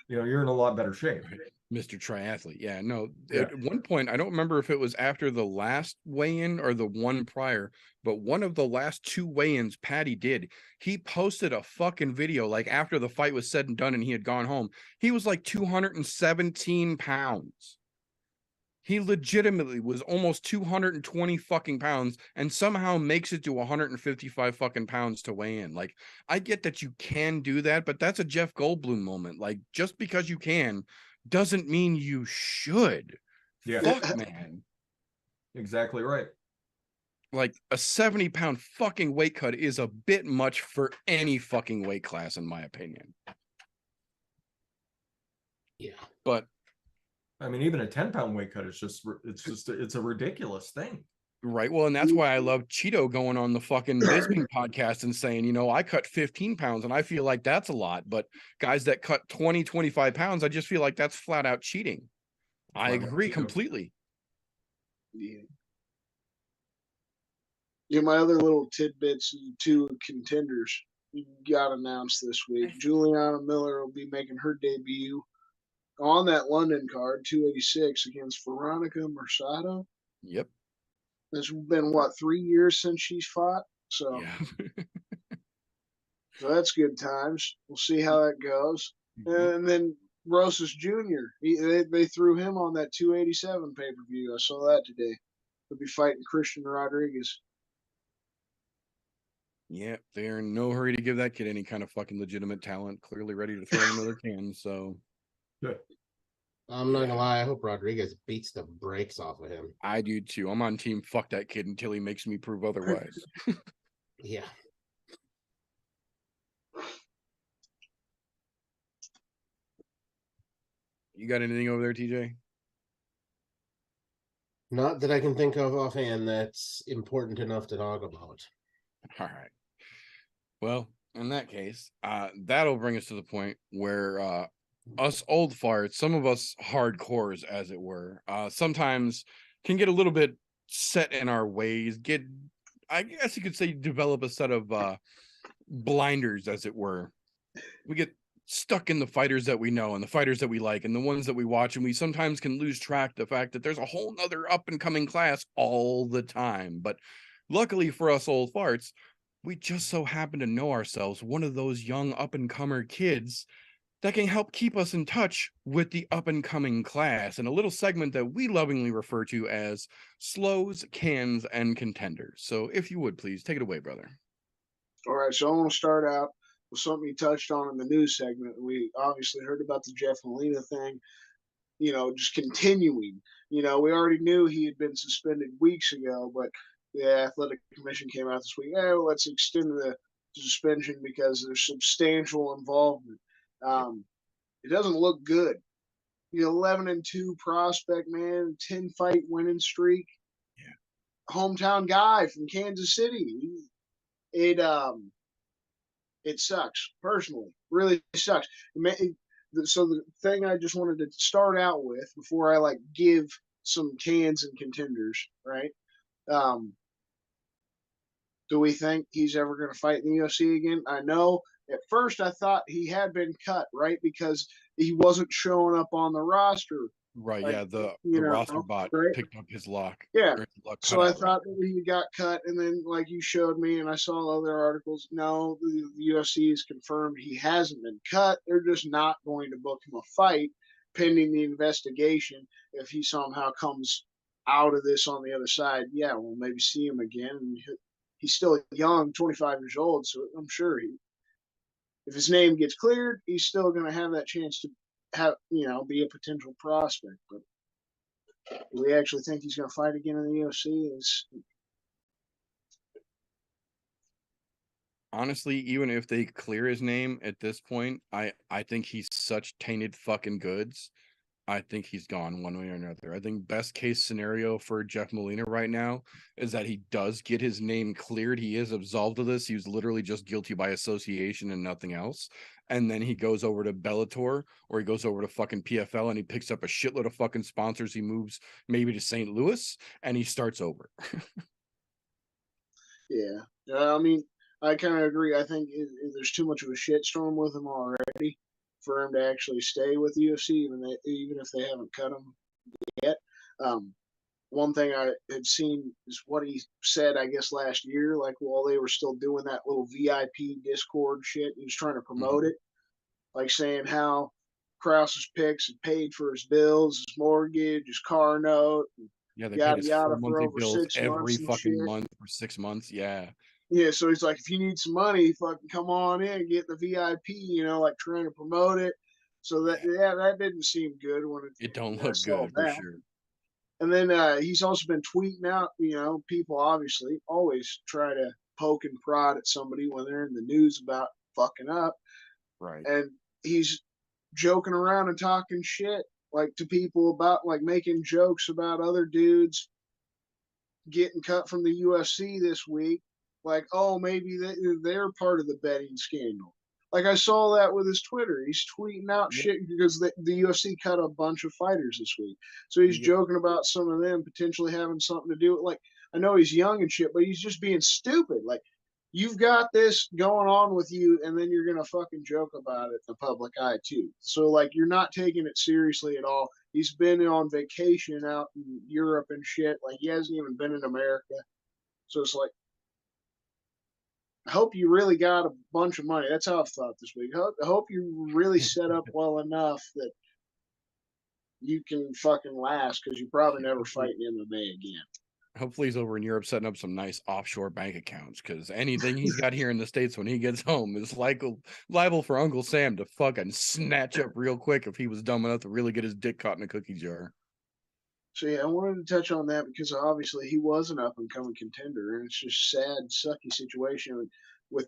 [SPEAKER 4] You're in a lot better shape.
[SPEAKER 2] Mr. Triathlete. Yeah, no.
[SPEAKER 4] Yeah.
[SPEAKER 2] At one point, I don't remember if it was after the last weigh-in or the one prior, but one of the last two weigh-ins Paddy did, he posted a fucking video like after the fight was said and done and he had gone home. He was like 217 pounds. He legitimately was almost 220 fucking pounds and somehow makes it to 155 fucking pounds to weigh in. Like, I get that you can do that, but that's a Jeff Goldblum moment. Like, just because you can doesn't mean you should.
[SPEAKER 4] Yeah.
[SPEAKER 2] Fuck, man.
[SPEAKER 4] Exactly right.
[SPEAKER 2] Like, a 70-pound fucking weight cut is a bit much for any fucking weight class, in my opinion.
[SPEAKER 3] Yeah.
[SPEAKER 2] But
[SPEAKER 4] I mean, even a 10-pound weight cut is it's a ridiculous thing.
[SPEAKER 2] Right. Well, and that's why I love Cheeto going on the fucking Bisping podcast and saying, you know, I cut 15 pounds and I feel like that's a lot. But guys that cut 20, 25 pounds, I just feel like that's flat out cheating. I agree completely.
[SPEAKER 5] Yeah. Yeah, my other little tidbits to contenders got announced this week. Juliana Miller will be making her debut on that London card, 286 against Veronica Mercado.
[SPEAKER 2] Yep.
[SPEAKER 5] It's been what, 3 years since she's fought, so
[SPEAKER 2] Yeah.
[SPEAKER 5] so that's good times. We'll see how that goes. And then Rosas Jr. They threw him on that 287 pay per view. I saw that today. He'll be fighting Christian Rodriguez.
[SPEAKER 2] Yeah, they're in no hurry to give that kid any kind of fucking legitimate talent. Clearly ready to throw in another can. So
[SPEAKER 3] I'm not gonna lie, I hope Rodriguez beats the brakes off of him.
[SPEAKER 2] I do too. I'm on team fuck that kid until he makes me prove otherwise.
[SPEAKER 3] Yeah.
[SPEAKER 2] You got anything over there, TJ?
[SPEAKER 3] Not that I can think of offhand that's important enough to talk about.
[SPEAKER 2] All right. Well, in that case, that'll bring us to the point where us old farts, some of us hardcores, as it were, sometimes can get a little bit set in our ways, I guess you could say, develop a set of blinders, as it were. We get stuck in the fighters that we know and the fighters that we like and the ones that we watch, and we sometimes can lose track of the fact that there's a whole nother up and coming class all the time. But luckily for us old farts, we just so happen to know ourselves one of those young up and comer kids that can help keep us in touch with the up and coming class, in a little segment that we lovingly refer to as slows, cans, and contenders. So if you would please take it away, brother.
[SPEAKER 5] All right, so I want to start out with something you touched on in the news segment. We obviously heard about the Jeff Molina thing, just continuing. We already knew he had been suspended weeks ago, but the athletic commission came out this week. Let's extend the suspension because there's substantial involvement. It doesn't look good. The 11-2 prospect, man, 10-fight winning streak. Yeah. Hometown guy from Kansas City. It sucks personally. Really sucks. So the thing I just wanted to start out with before I give some cans and contenders, right? Do we think he's ever going to fight in the UFC again? I know at first I thought he had been cut, right? Because he wasn't showing up on the roster.
[SPEAKER 2] Right, yeah, the roster bot picked up his lock.
[SPEAKER 5] Yeah. So I thought that he got cut, and then you showed me, and I saw other articles. No, the UFC has confirmed he hasn't been cut. They're just not going to book him a fight pending the investigation. If he somehow comes out of this on the other side, yeah, we'll maybe see him again. And he's still young, 25 years old, so I'm sure if his name gets cleared, he's still going to have that chance to be a potential prospect. But do we actually think he's going to fight again in the UFC?
[SPEAKER 2] Honestly, even if they clear his name at this point, I think he's such tainted fucking goods. I think he's gone one way or another. I think best case scenario for Jeff Molina right now is that he does get his name cleared. He is absolved of this. He was literally just guilty by association and nothing else. And then he goes over to Bellator, or he goes over to fucking PFL, and he picks up a shitload of fucking sponsors. He moves maybe to St. Louis, and he starts over.
[SPEAKER 5] Yeah. I mean, I kind of agree. I think there's too much of a shitstorm with him already for him to actually stay with the UFC, even if they haven't cut him yet. One thing I had seen is what he said, I guess, last year, while they were still doing that little VIP Discord shit, he was trying to promote it, saying how Krause's picks had paid for his bills, his mortgage, his car note,
[SPEAKER 2] yeah, they
[SPEAKER 5] yada
[SPEAKER 2] paid his
[SPEAKER 5] yada
[SPEAKER 2] full
[SPEAKER 5] for
[SPEAKER 2] monthly
[SPEAKER 5] over
[SPEAKER 2] bills
[SPEAKER 5] 6
[SPEAKER 2] every
[SPEAKER 5] months and
[SPEAKER 2] fucking
[SPEAKER 5] shit.
[SPEAKER 2] month for 6 months. Yeah.
[SPEAKER 5] Yeah, so he's like, if you need some money, fucking come on in, get the VIP, trying to promote it. So that didn't seem good when
[SPEAKER 2] it don't look good for sure.
[SPEAKER 5] And then he's also been tweeting out, people obviously always try to poke and prod at somebody when they're in the news about fucking up.
[SPEAKER 2] Right.
[SPEAKER 5] And he's joking around and talking shit to people about making jokes about other dudes getting cut from the UFC this week, like, oh, maybe they're part of the betting scandal. Like I saw that with his Twitter. He's tweeting out
[SPEAKER 2] Yep.
[SPEAKER 5] shit because the UFC cut a bunch of fighters this week. So he's
[SPEAKER 2] Yep.
[SPEAKER 5] joking about some of them potentially having something to do with, like, I know he's young and shit, but he's just being stupid. Like, you've got this going on with you, and then you're gonna fucking joke about it in the public eye too. So like, you're not taking it seriously at all. He's been on vacation out in Europe and shit. Like, he hasn't even been in America. So it's like, I hope you really got a bunch of money. That's how I've thought this week. I hope you really set up well enough that you can fucking last, because you probably never fight in MMA again.
[SPEAKER 2] Hopefully he's over in Europe setting up some nice offshore bank accounts, because anything he's got here in the States when he gets home is liable for Uncle Sam to fucking snatch up real quick if he was dumb enough to really get his dick caught in a cookie jar.
[SPEAKER 5] So yeah, I wanted to touch on that because obviously he was an up and coming contender, and it's just sad, sucky situation with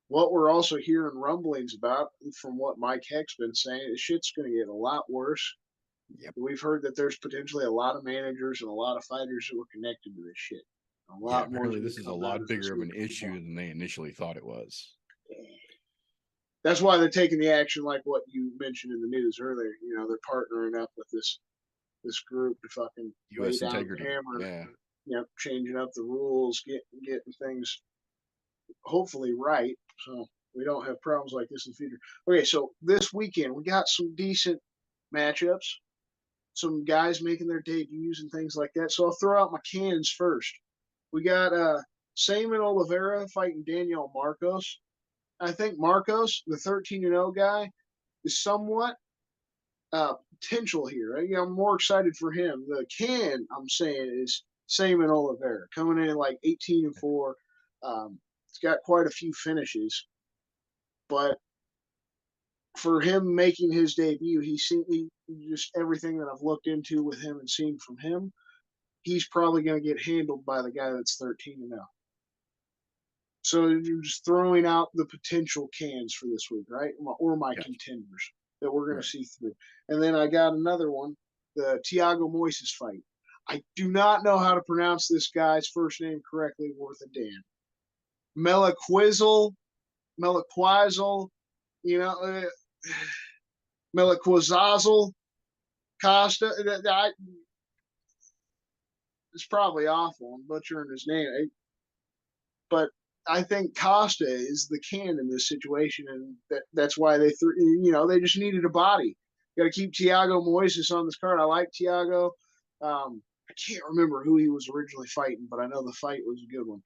[SPEAKER 5] what we're also hearing rumblings about from what Mike Heck's been saying. This shit's going to get a lot worse.
[SPEAKER 2] Yep.
[SPEAKER 5] We've heard that there's potentially a lot of managers and a lot of fighters who are connected to this shit. A
[SPEAKER 2] Yeah,
[SPEAKER 5] lot more.
[SPEAKER 2] apparently this is a lot bigger of an issue than they initially thought it was.
[SPEAKER 5] That's why they're taking the action, like what you mentioned in the news earlier. You know, they're partnering up with this group to fucking lay
[SPEAKER 2] US
[SPEAKER 5] down
[SPEAKER 2] integrity.
[SPEAKER 5] the hammer.
[SPEAKER 2] Yeah.
[SPEAKER 5] You know, changing up the rules, getting things hopefully right, so we don't have problems like this in the future. Okay, so this weekend we got some decent matchups, some guys making their debuts and things like that. So I'll throw out my cans first. We got Saman Oliveira fighting Daniel Marcos. I think Marcos, the 13-0 guy, is somewhat potential here. I'm more excited for him. The can I'm saying is Saman Oliveira coming in like 18-4. He's got quite a few finishes, but for him making his debut, he's seen just everything that I've looked into with him and seen from him. He's probably going to get handled by the guy that's 13-0. So you're just throwing out the potential cans for this week, right? Or my contenders that we're going to see through. And then I got another one, the Thiago Moises fight. I do not know how to pronounce this guy's first name correctly, worth a damn. Meliquizel, you know, Meliquizazel Costa. It's probably awful. I'm butchering his name, but I think Costa is the can in this situation, and that's why they threw. You know, they just needed a body. Got to keep Thiago Moises on this card. I like Thiago. I can't remember who he was originally fighting, but I know the fight was a good one.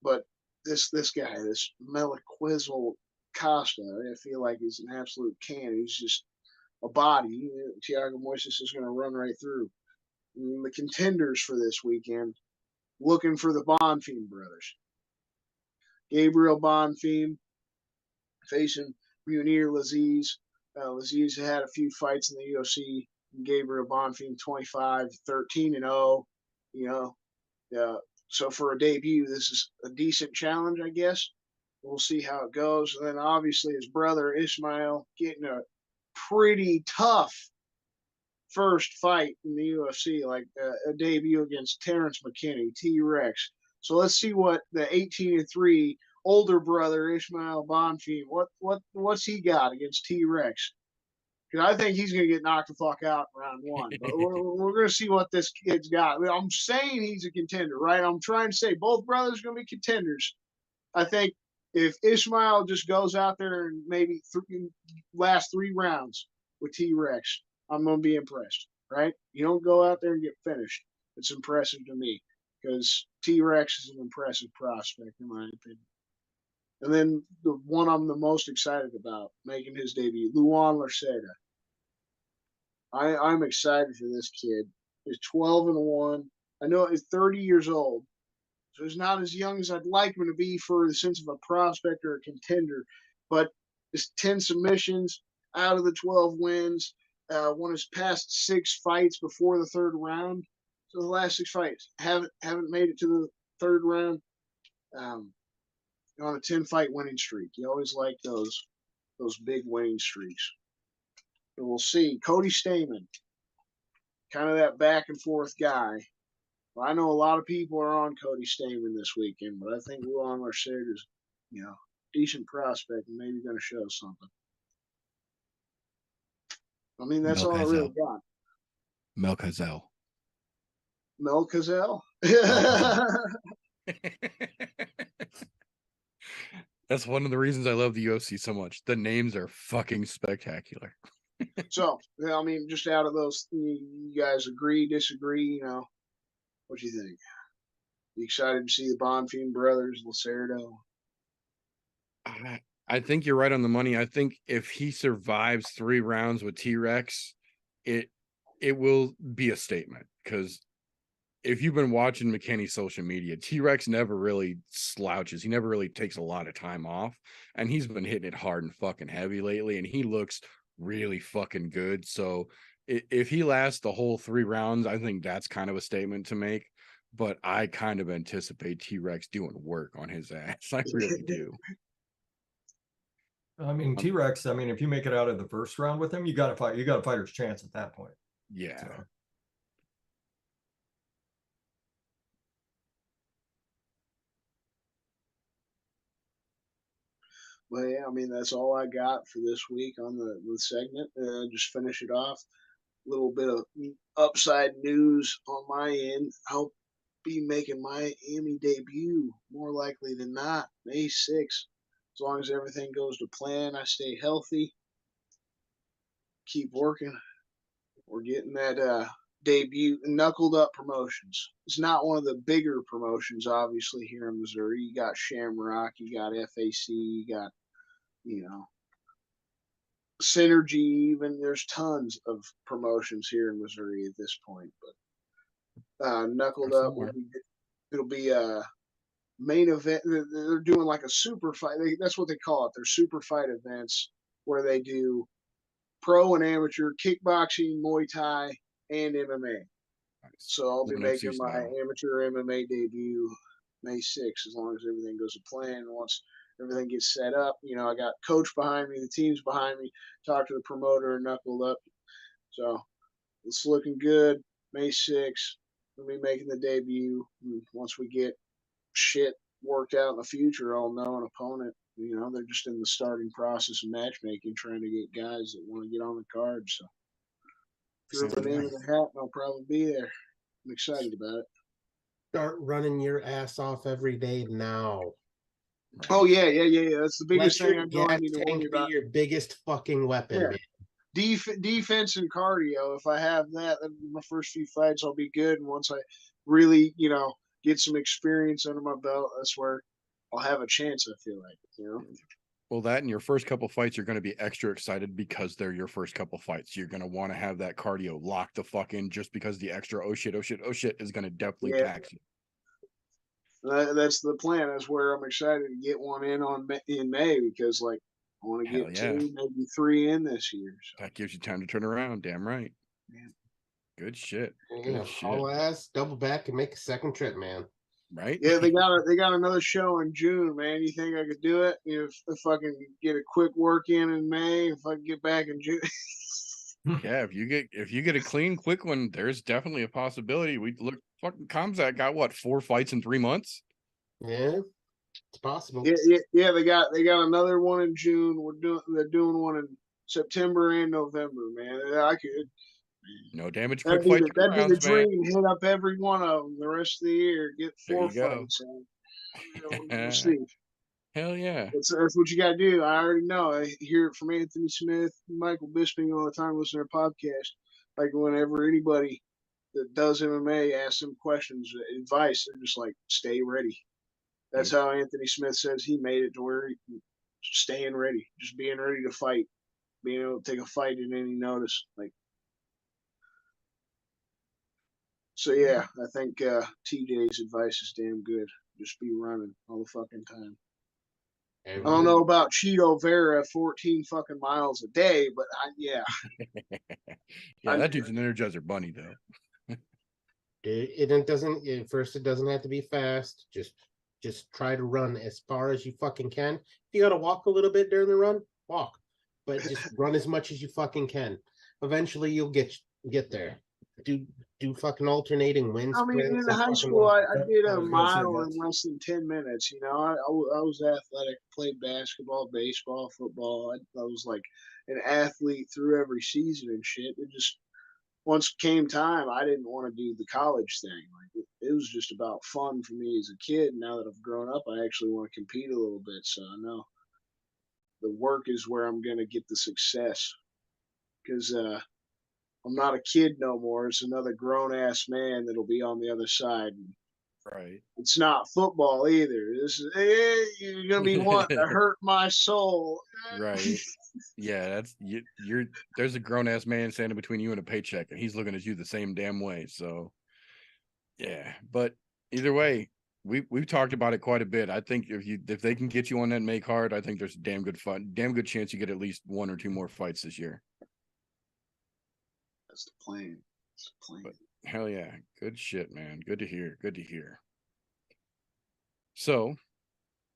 [SPEAKER 5] But this guy, this Meliquizel Costa, I feel like he's an absolute can. He's just a body. Thiago Moises is going to run right through. And the contenders for this weekend, looking for the Bonfim brothers. Gabriel Bonfim facing Munir Laziz. Laziz had a few fights in the UFC. Gabriel Bonfim 25, 13-0. You know, so for a debut, this is a decent challenge, I guess. We'll see how it goes. And then obviously his brother Ismail getting a pretty tough first fight in the UFC, like a debut against Terrence McKinney, T-Rex. So let's see what the 18-3 older brother Ismail Bonfim, what's he got against T-Rex? Because I think he's going to get knocked the fuck out in round one. But we're going to see what this kid's got. I mean, I'm saying he's a contender, right? I'm trying to say both brothers are going to be contenders. I think if Ismail just goes out there and maybe last 3 rounds with T-Rex, I'm going to be impressed, right? You don't go out there and get finished. It's impressive to me because T-Rex is an impressive prospect, in my opinion. And then the one I'm the most excited about making his debut, Luan Larceta. I'm excited for this kid. He's 12-1. I know he's 30 years old, so he's not as young as I'd like him to be for the sense of a prospect or a contender. But his 10 submissions out of the 12 wins. Won his past 6 fights before the 3rd round. So the last 6 fights haven't made it to the 3rd round. On a 10-fight winning streak. You always like those big winning streaks. So we'll see. Cody Stamann. kind of that back and forth guy. Well, I know a lot of people are on Cody Stamen this weekend, but I think Luan Merced is, decent prospect and maybe going to show something. I mean, that's all I really got.
[SPEAKER 2] Melchizedek.
[SPEAKER 5] Melchizedek?
[SPEAKER 2] That's one of the reasons I love the UFC so much. The names are fucking spectacular.
[SPEAKER 5] So, I mean, just out of those, you guys agree, disagree? What do you think? You excited to see the Bonfim brothers, Lacerdo?
[SPEAKER 2] I think you're right on the money. I think if he survives 3 rounds with T-Rex, it will be a statement. Because if you've been watching McKinney's social media, T-Rex never really slouches. He never really takes a lot of time off. And he's been hitting it hard and fucking heavy lately. And he looks really fucking good. So if he lasts the whole 3 rounds, I think that's kind of a statement to make. But I kind of anticipate T-Rex doing work on his ass. I really do.
[SPEAKER 4] I mean, T-Rex, if you make it out of the first round with him, you got a fighter's chance at that point.
[SPEAKER 2] Yeah.
[SPEAKER 4] So.
[SPEAKER 5] Well, yeah, that's all I got for this week on the segment. Just finish it off. A little bit of upside news on my end. I'll be making my Miami debut more likely than not, May 6th. As long as everything goes to plan, I stay healthy, keep working. We're getting that debut, Knuckled Up Promotions. It's not one of the bigger promotions, obviously, here in Missouri. You got Shamrock, you got FAC, you got, Synergy, even. There's tons of promotions here in Missouri at this point. But Knuckled Up it'll be a main event. They're doing like a super fight. That's what they call it. They're super fight events where they do pro and amateur kickboxing, Muay Thai, and MMA. Nice. So I'll be making my amateur MMA debut May 6th, as long as everything goes to plan. Once everything gets set up, I got coach behind me, the team's behind me, talk to the promoter and Knuckled Up. So it's looking good. May 6th, we'll be making the debut. And once we get shit worked out in the future, I'll know an opponent. They're just in the starting process of matchmaking, trying to get guys that want to get on the card. So throw the name in the hat, and I'll probably be there. I'm excited about it.
[SPEAKER 3] Start running your ass off every day now.
[SPEAKER 5] Oh yeah. That's the biggest thing I know I need to worry about.
[SPEAKER 3] Your biggest fucking weapon, man.
[SPEAKER 5] Defense and cardio. If I have that, my first few fights, I'll be good. And once I really, get some experience under my belt, that's where I'll have a chance. I feel like,
[SPEAKER 2] Well, that in your first couple fights, you're going to be extra excited because they're your first couple fights. You're going to want to have that cardio locked the fuck in, just because the extra oh shit is going to definitely tax you.
[SPEAKER 5] That's the plan. That's where I'm excited to get one in May, because I want to get 2, maybe 3 in this year. So.
[SPEAKER 2] That gives you time to turn around. Damn right. Man. Good shit.
[SPEAKER 3] Good shit. Haul ass, double back, and make a second trip, man.
[SPEAKER 2] Right?
[SPEAKER 5] Yeah, they got another show in June, man. You think I could do it? If I can get a quick work in May, if I can get back in June.
[SPEAKER 2] Yeah, if you get a clean, quick one, there's definitely a possibility. We look, fucking Kamzat got what, 4 fights in 3 months?
[SPEAKER 3] Yeah, it's possible.
[SPEAKER 5] Yeah. They got another one in June. They're doing one in September and November, man. I could.
[SPEAKER 2] No damage,
[SPEAKER 5] That'd
[SPEAKER 2] quick
[SPEAKER 5] be
[SPEAKER 2] fight.
[SPEAKER 5] the dream. Hit up every one of them the rest of the year. Get 4 fights. We'll see.
[SPEAKER 2] Hell yeah.
[SPEAKER 5] That's what you got to do. I already know. I hear it from Anthony Smith, Michael Bisping all the time, listening to their podcast. Like whenever anybody that does MMA asks them questions, advice, they're just like, stay ready. That's how Anthony Smith says he made it to where staying ready, just being ready to fight, being able to take a fight in any notice. So yeah, I think TJ's advice is damn good. Just be running all the fucking time. I don't know about Cheeto Vera 14 fucking miles a day, but yeah.
[SPEAKER 2] Yeah, that dude's an Energizer bunny though.
[SPEAKER 3] It doesn't have to be fast. Just try to run as far as you fucking can. If you gotta walk a little bit during the run, walk. But just run as much as you fucking can. Eventually you'll get there. do fucking alternating wind
[SPEAKER 5] I mean,
[SPEAKER 3] sprints
[SPEAKER 5] in
[SPEAKER 3] and
[SPEAKER 5] high
[SPEAKER 3] fucking
[SPEAKER 5] school, I did
[SPEAKER 4] I
[SPEAKER 5] a
[SPEAKER 4] was gonna say
[SPEAKER 5] mile in
[SPEAKER 4] that's-
[SPEAKER 5] less than 10 minutes. You know, I was athletic, played basketball, baseball, football. I was like an athlete through every season and shit. It just, once came time, I didn't want to do the college thing. Like it was just about fun for me as a kid. Now that I've grown up, I actually want to compete a little bit. So I know the work is where I'm going to get the success because I'm not a kid no more. It's another grown ass man that'll be on the other side. And
[SPEAKER 2] Right.
[SPEAKER 5] it's not football either. This is you're gonna be wanting to hurt my soul.
[SPEAKER 2] Right. Yeah, that's you're there's a grown ass man standing between you and a paycheck, and he's looking at you the same damn way. So yeah, but either way, we've talked about it quite a bit. I think if they can get you on that make card, I think there's a damn good chance you get at least 1 or 2 more fights this year.
[SPEAKER 5] That's the plan. That's the plan.
[SPEAKER 2] But hell yeah, good shit, man. Good to hear. Good to hear. So,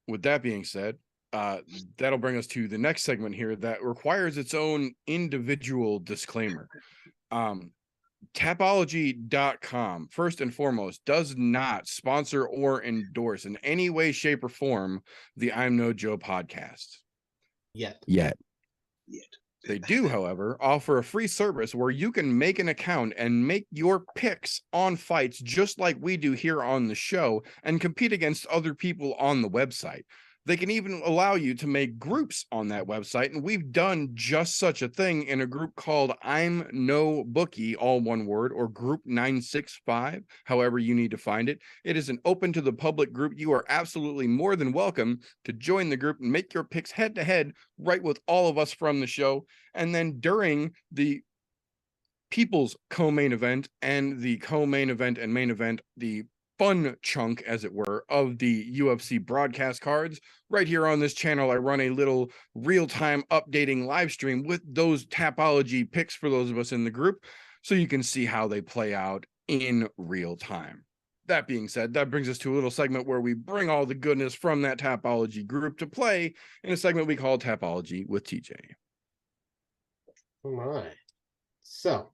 [SPEAKER 2] with that being said, that'll bring us to the next segment here that requires its own individual disclaimer. Tapology.com, first and foremost, does not sponsor or endorse in any way, shape, or form the I'm No Joe podcast.
[SPEAKER 3] Yet.
[SPEAKER 2] They do, however, offer a free service where you can make an account and make your picks on fights just like we do here on the show and compete against other people on the website. They can even allow you to make groups on that website, and we've done just such a thing in a group called ImNoBookie, all one word, or Group 965, however you need to find it. It is an open to the public group. You are absolutely more than welcome to join the group and make your picks head-to-head right with all of us from the show. And then during the people's co-main event and the co-main event and main event, the fun chunk, as it were, of the UFC broadcast cards, right here on this channel, I run a little real-time updating live stream with those Tapology picks for those of us in the group, so you can see how they play out in real time. That being said, that brings us to a little segment where we bring all the goodness from that Tapology group to play in a segment we call Tapology with TJ.
[SPEAKER 3] All right. So,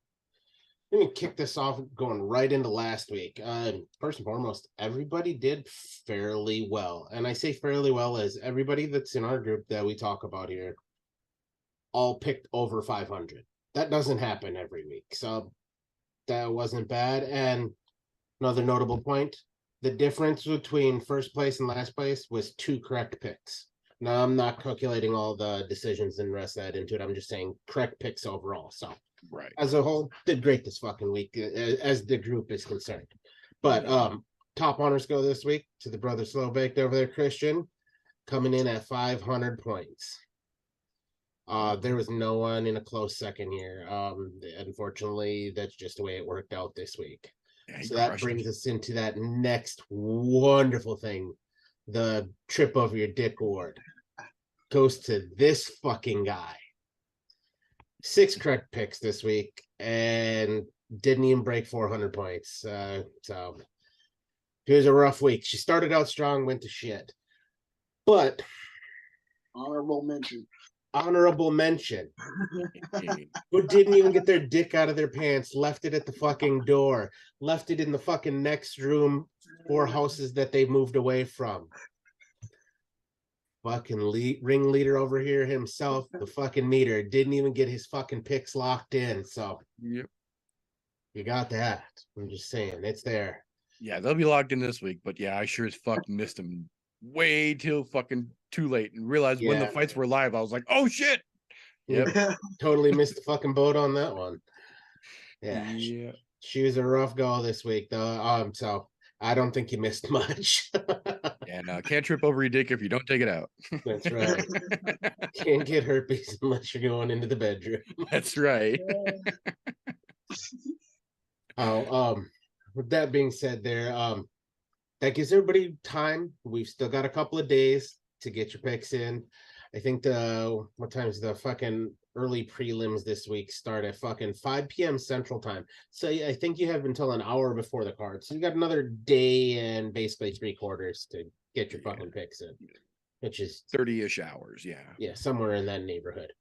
[SPEAKER 3] let me kick this off going right into last week. First and foremost, everybody did fairly well. And I say fairly well as everybody that's in our group that we talk about here all picked over 500. That doesn't happen every week. So that wasn't bad. And another notable point, the difference between first place and last place was 2 correct picks. Now, I'm not calculating all the decisions and rest that into it. I'm just saying correct picks overall. So
[SPEAKER 2] Right.
[SPEAKER 3] as a whole, did great this fucking week as the group is concerned. But top honors go this week to the brother Slow Baked over there, Christian, coming in at 500 points. There was no one in a close second here. Unfortunately, that's just the way it worked out this week.
[SPEAKER 2] Yeah,
[SPEAKER 3] So that brings us into that next wonderful thing. The trip over your dick award goes to this fucking guy. 6 correct picks this week and didn't even break 400 points. So it was a rough week. She started out strong, went to shit. But
[SPEAKER 5] Honorable mention.
[SPEAKER 3] Who didn't even get their dick out of their pants, left it at the fucking door, left it in the fucking next room, 4 houses that they moved away from. Fucking ringleader over here himself, the fucking meter, didn't even get his fucking picks locked in. So
[SPEAKER 2] Yep.
[SPEAKER 3] You got that. I'm just saying, it's there.
[SPEAKER 2] Yeah, they'll be locked in this week, but yeah, I sure as fuck missed them way till fucking too late and realized when the
[SPEAKER 3] Yeah.
[SPEAKER 2] fights were live, I was like, oh shit. Yep.
[SPEAKER 3] Totally missed the fucking boat on that one. Yeah.
[SPEAKER 2] Yeah.
[SPEAKER 3] She was a rough go this week though. So I don't think you missed much.
[SPEAKER 2] Yeah, no, can't trip over your dick if you don't take it out.
[SPEAKER 3] That's right. Can't get herpes unless you're going into the bedroom.
[SPEAKER 2] That's right.
[SPEAKER 3] With that being said there, that gives everybody time. We've still got a couple of days to get your picks in. I think what time is the fucking early prelims this week start at fucking 5 p.m. Central Time. So I think you have until an hour before the card. So you got another day and basically 3/4 to get your fucking picks in, which is
[SPEAKER 2] 30-ish hours. Yeah.
[SPEAKER 3] Yeah, somewhere in that neighborhood.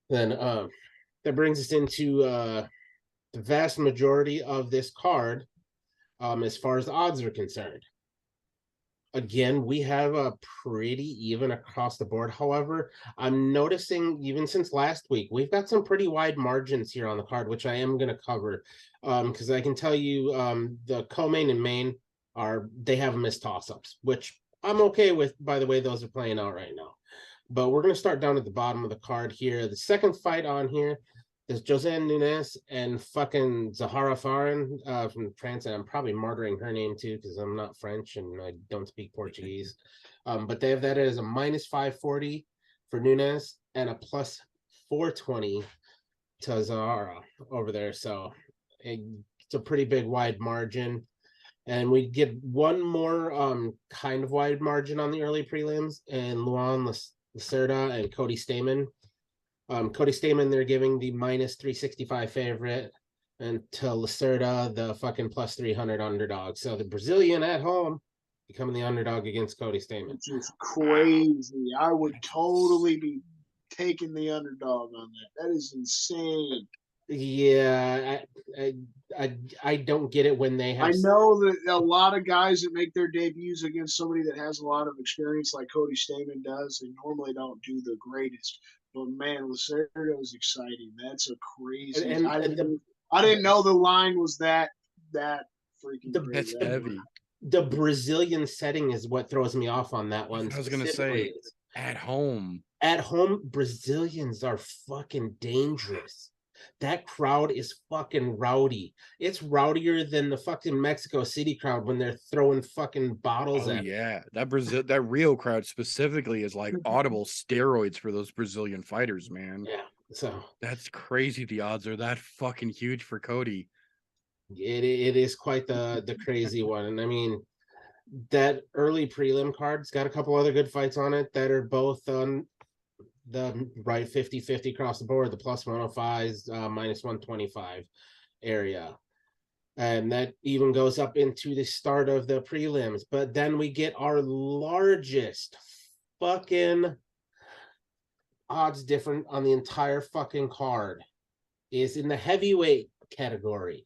[SPEAKER 3] Then that brings us into the vast majority of this card, as far as odds are concerned. Again, we have a pretty even across the board. However, I'm noticing even since last week, we've got some pretty wide margins here on the card, which I am going to cover. Because I can tell you the co-main and main they have missed toss-ups, which I'm okay with, by the way those are playing out right now. But we're going to start down at the bottom of the card here. The second fight on here is Joseanne Nunes and fucking Zahara Farin from France. And I'm probably martyring her name too because I'm not French and I don't speak Portuguese. But they have that as a minus 540 for Nunes and a plus 420 to Zahara over there. So it's a pretty big wide margin. And we get one more kind of wide margin on the early prelims, and Luan Lacerda and Cody Stamann. Cody Stamann, they're giving the minus 365 favorite, and to Lacerda, the fucking plus 300 underdog. So the Brazilian at home becoming the underdog against Cody Stamann.
[SPEAKER 5] Which is crazy. I would totally be taking the underdog on that. That is insane.
[SPEAKER 3] Yeah, I don't get it when they have.
[SPEAKER 5] I know that a lot of guys that make their debuts against somebody that has a lot of experience like Cody Stamann does, they normally don't do the greatest. But man, Lacerda was exciting. That's a crazy. I didn't know the line was that freaking crazy.
[SPEAKER 2] That's heavy.
[SPEAKER 3] The Brazilian setting is what throws me off on that one.
[SPEAKER 2] I was gonna say at home.
[SPEAKER 3] At home, Brazilians are fucking dangerous. That crowd is fucking rowdy. It's rowdier than the fucking Mexico City crowd when they're throwing fucking bottles at.
[SPEAKER 2] Yeah, that Rio crowd specifically is like audible steroids for those Brazilian fighters, man.
[SPEAKER 3] Yeah, so
[SPEAKER 2] that's crazy. The odds are that fucking huge for Cody.
[SPEAKER 3] It is quite the crazy one, and I mean that early prelim card's got a couple other good fights on it that are both on the right 50-50 across the board, the plus 105s, minus 125 area. And that even goes up into the start of the prelims. But then we get our largest fucking odds different on the entire fucking card is in the heavyweight category.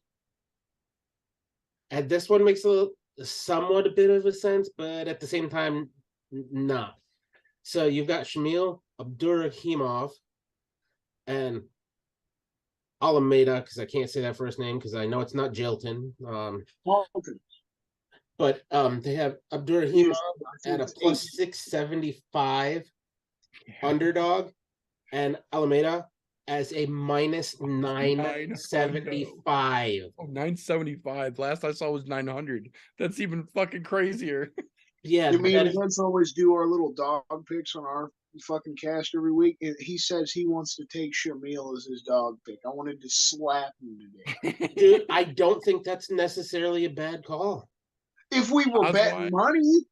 [SPEAKER 3] And this one makes somewhat a bit of a sense, but at the same time, not. So you've got Shamil Abdurakhimov and Alameda, because I can't say that first name because I know it's not Jilton. But they have Abdurakhimov at a plus 675 underdog and Alameda as a minus 975.
[SPEAKER 2] Oh, 975. Last I saw was 900. That's even fucking crazier.
[SPEAKER 3] Yeah,
[SPEAKER 5] me and Vince always do our little dog picks on our fucking cast every week, and he says he wants to take Shamil as his dog pick. I wanted to slap him today.
[SPEAKER 3] Dude, I don't think that's necessarily a bad call.
[SPEAKER 5] If we were betting money,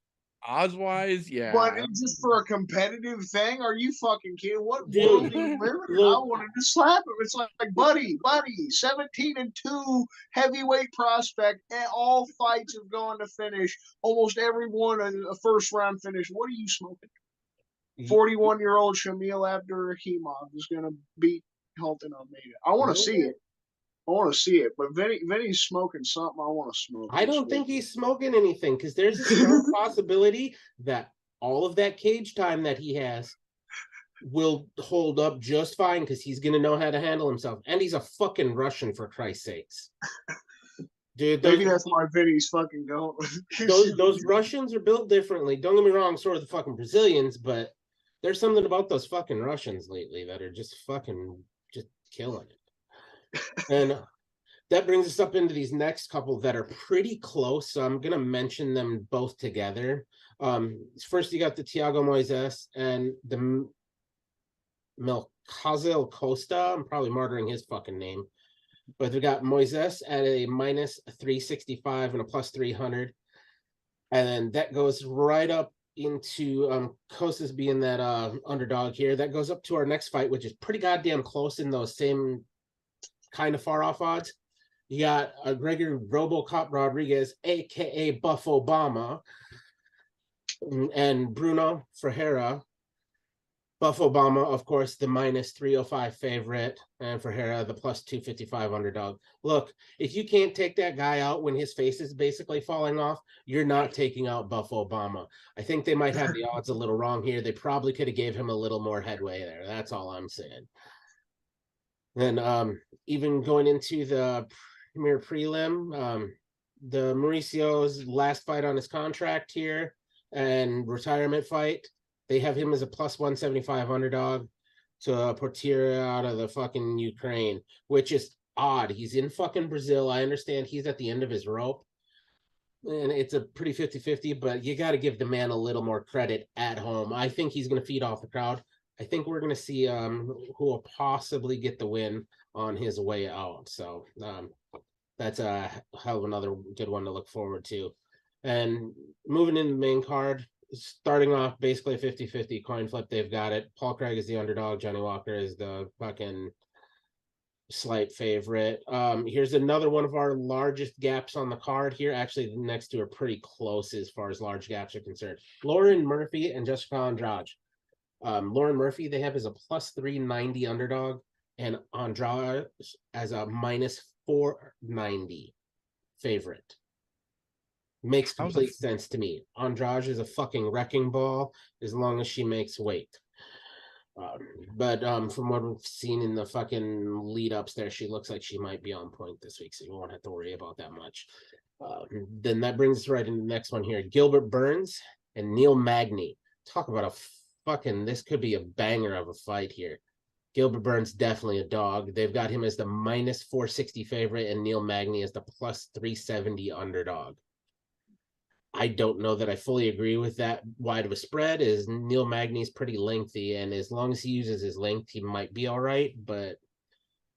[SPEAKER 2] odds-wise, yeah.
[SPEAKER 5] But just for a competitive thing, are you fucking kidding? What world do you live in? I wanted to slap him. It's like buddy, 17-2 heavyweight prospect, and all fights have gone to finish. Almost every one a first round finish. What are you smoking? 41-year-old Shamil Abdurakhimov is gonna beat Hilton Almeida. I want to see it. But Vinny's smoking something I want to smoke.
[SPEAKER 3] I don't think he's smoking anything because there's a strong possibility that all of that cage time that he has will hold up just fine because he's going to know how to handle himself. And he's a fucking Russian, for Christ's sakes. Dude,
[SPEAKER 5] maybe that's why Vinny's fucking going.
[SPEAKER 3] those Russians are built differently. Don't get me wrong, sort of the fucking Brazilians, but there's something about those fucking Russians lately that are just killing it. And that brings us up into these next couple that are pretty close. So I'm going to mention them both together. First, you got the Thiago Moises and the Melcazel Costa. I'm probably martyring his fucking name. But we got Moises at a minus 365 and a plus 300. And then that goes right up into Costa's being that underdog here. That goes up to our next fight, which is pretty goddamn close in those same kind of far off odds. You got Gregory Robocop Rodriguez, aka Buff Obama, and Bruno Ferreira, Buff Obama, of course, the minus 305 favorite, and for Hera, the plus 255 underdog. Look, if you can't take that guy out when his face is basically falling off, you're not taking out Buff Obama. I think they might have the odds a little wrong here. They probably could have gave him a little more headway there. That's all I'm saying. Then even going into the premier prelim, the Mauricio's last fight on his contract here and retirement fight, they have him as a plus 175 underdog to Portier out of the fucking Ukraine, which is odd. He's in fucking Brazil. I understand he's at the end of his rope. And it's a pretty 50-50, but you got to give the man a little more credit at home. I think he's going to feed off the crowd. I think we're going to see who will possibly get the win on his way out. So that's a hell of another good one to look forward to. And moving into the main card, starting off basically a 50-50 coin flip. They've got it. Paul Craig is the underdog. Johnny Walker is the fucking slight favorite. Here's another one of our largest gaps on the card here. Actually, the next two are pretty close as far as large gaps are concerned. Lauren Murphy and Jessica Andrade. Lauren Murphy, they have as a plus 390 underdog, and Andrade as a minus 490 favorite. Makes complete sense to me. Andrade is a fucking wrecking ball as long as she makes weight. But from what we've seen in the fucking lead ups there, she looks like she might be on point this week, so you won't have to worry about that much. Then that brings us right into the next one here. Gilbert Burns and Neil Magny. Talk about a fucking, this could be a banger of a fight here. Gilbert Burns, definitely a dog. They've got him as the minus 460 favorite and Neil Magny as the plus 370 underdog. I don't know that I fully agree with that wide of a spread, as Neil Magny's pretty lengthy, and as long as he uses his length, he might be all right, but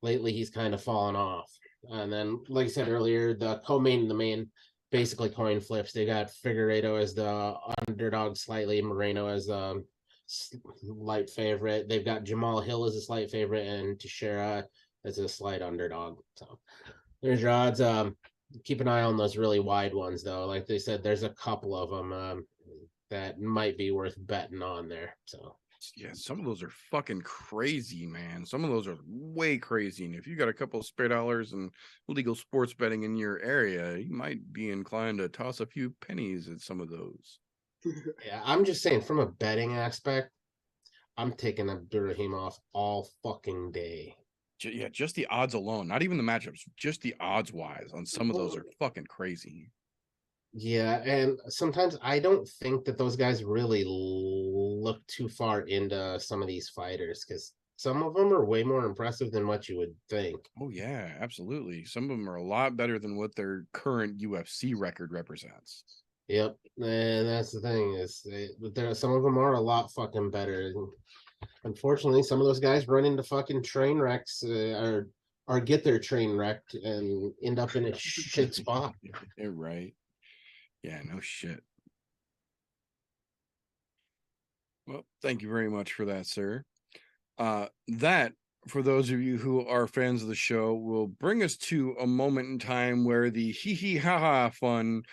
[SPEAKER 3] lately he's kind of fallen off. And then, like I said earlier, the co-main and the main, basically coin flips. They got Figueiredo as the underdog slightly, Moreno as a slight favorite. They've got Jamal Hill as a slight favorite, and Teixeira as a slight underdog. So there's your odds. Keep an eye on those really wide ones, though. Like they said, there's a couple of them that might be worth betting on there. So
[SPEAKER 2] yeah, some of those are fucking crazy, man. Some of those are way crazy. And if you got a couple of spare dollars and legal sports betting in your area, you might be inclined to toss a few pennies at some of those.
[SPEAKER 3] Yeah, I'm just saying, from a betting aspect, I'm taking Abdurrahim off all fucking day.
[SPEAKER 2] Yeah, just the odds alone, not even the matchups, just the odds wise on some of those are fucking crazy.
[SPEAKER 3] Yeah, and sometimes I don't think that those guys really look too far into some of these fighters, because some of them are way more impressive than what you would think.
[SPEAKER 2] Oh yeah, absolutely. Some of them are a lot better than what their current UFC record represents.
[SPEAKER 3] Yep, and that's the thing, is some of them are a lot fucking better. Unfortunately, some of those guys run into fucking train wrecks or get their train wrecked and end up in a shit spot.
[SPEAKER 2] Yeah, right. Yeah, no shit. Well, thank you very much for that, sir. That, for those of you who are fans of the show, will bring us to a moment in time where the hee-hee-ha-ha fun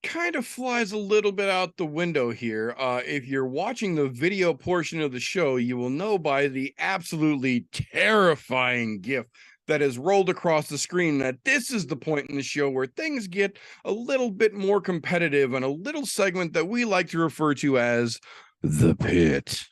[SPEAKER 2] kind of flies a little bit out the window here. If you're watching the video portion of the show, you will know by the absolutely terrifying gif that is rolled across the screen that this is the point in the show where things get a little bit more competitive and a little segment that we like to refer to as the pit.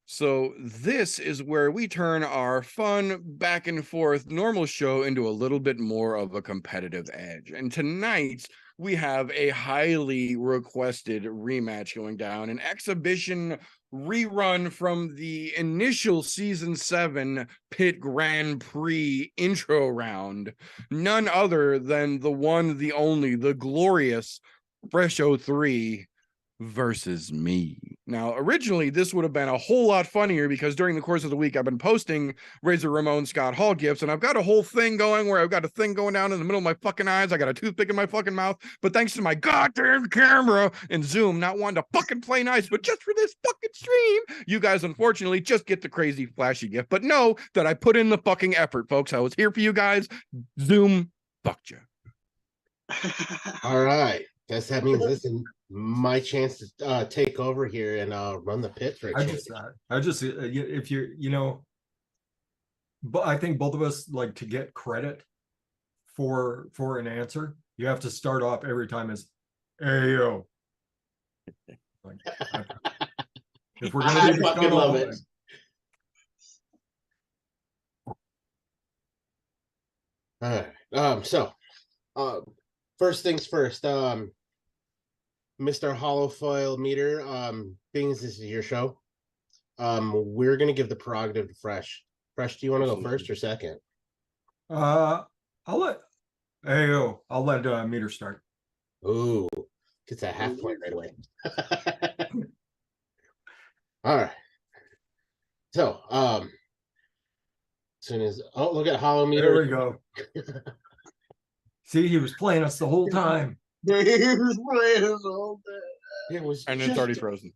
[SPEAKER 2] So this is where we turn our fun back and forth normal show into a little bit more of a competitive edge. And tonight we have a highly requested rematch going down, an exhibition rerun from the initial season 7 Pit Grand Prix intro round. None other than the one, the only, the glorious Fresh 03 versus me. Now, originally, this would have been a whole lot funnier because during the course of the week, I've been posting Razor Ramon Scott Hall gifts, and I've got a whole thing going where I've got a thing going down in the middle of my fucking eyes. I got a toothpick in my fucking mouth, but thanks to my goddamn camera and Zoom not wanting to fucking play nice, but just for this fucking stream, you guys unfortunately just get the crazy flashy gift. But know that I put in the fucking effort, folks. I was here for you guys. Zoom fucked you.
[SPEAKER 3] All right. Guess that means this is my chance to take over here and run the pit for a change.
[SPEAKER 4] If you're, but I think both of us like to get credit for an answer. You have to start off every time as, "Hey yo." Like, if we're gonna
[SPEAKER 3] I
[SPEAKER 4] do the
[SPEAKER 3] fucking love it. All right. First things first. Mr. Holofoil Meter. Being as this is your show, we're gonna give the prerogative to Fresh. Fresh, do you want to go first or second?
[SPEAKER 4] I'll let Meter start.
[SPEAKER 3] Ooh, gets a half point right away. All right. So, as soon as look at Hollow Meter.
[SPEAKER 4] There we go. See, he was playing us the whole time.
[SPEAKER 3] It was
[SPEAKER 2] And it's already frozen.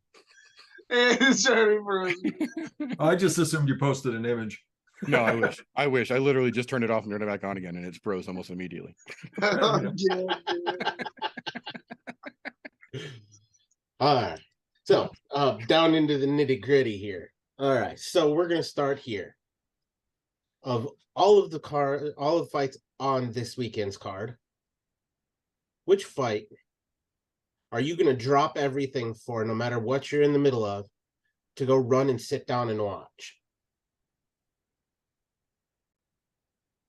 [SPEAKER 5] It's already frozen.
[SPEAKER 4] I just assumed you posted an image.
[SPEAKER 2] No, I wish. I wish. I literally just turned it off and turned it back on again, and it's froze almost immediately.
[SPEAKER 3] All right. So, down into the nitty gritty here. All right. So we're gonna start here. Of all of the fights on this weekend's card, which fight are you gonna drop everything for, no matter what you're in the middle of, to go run and sit down and watch?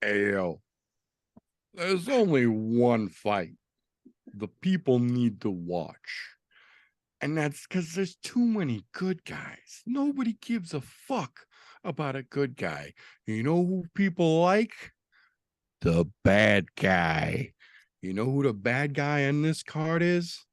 [SPEAKER 2] Ayo. There's only one fight the people need to watch. And that's because there's too many good guys. Nobody gives a fuck about a good guy. You know who people like? The bad guy. You know who the bad guy in this card is?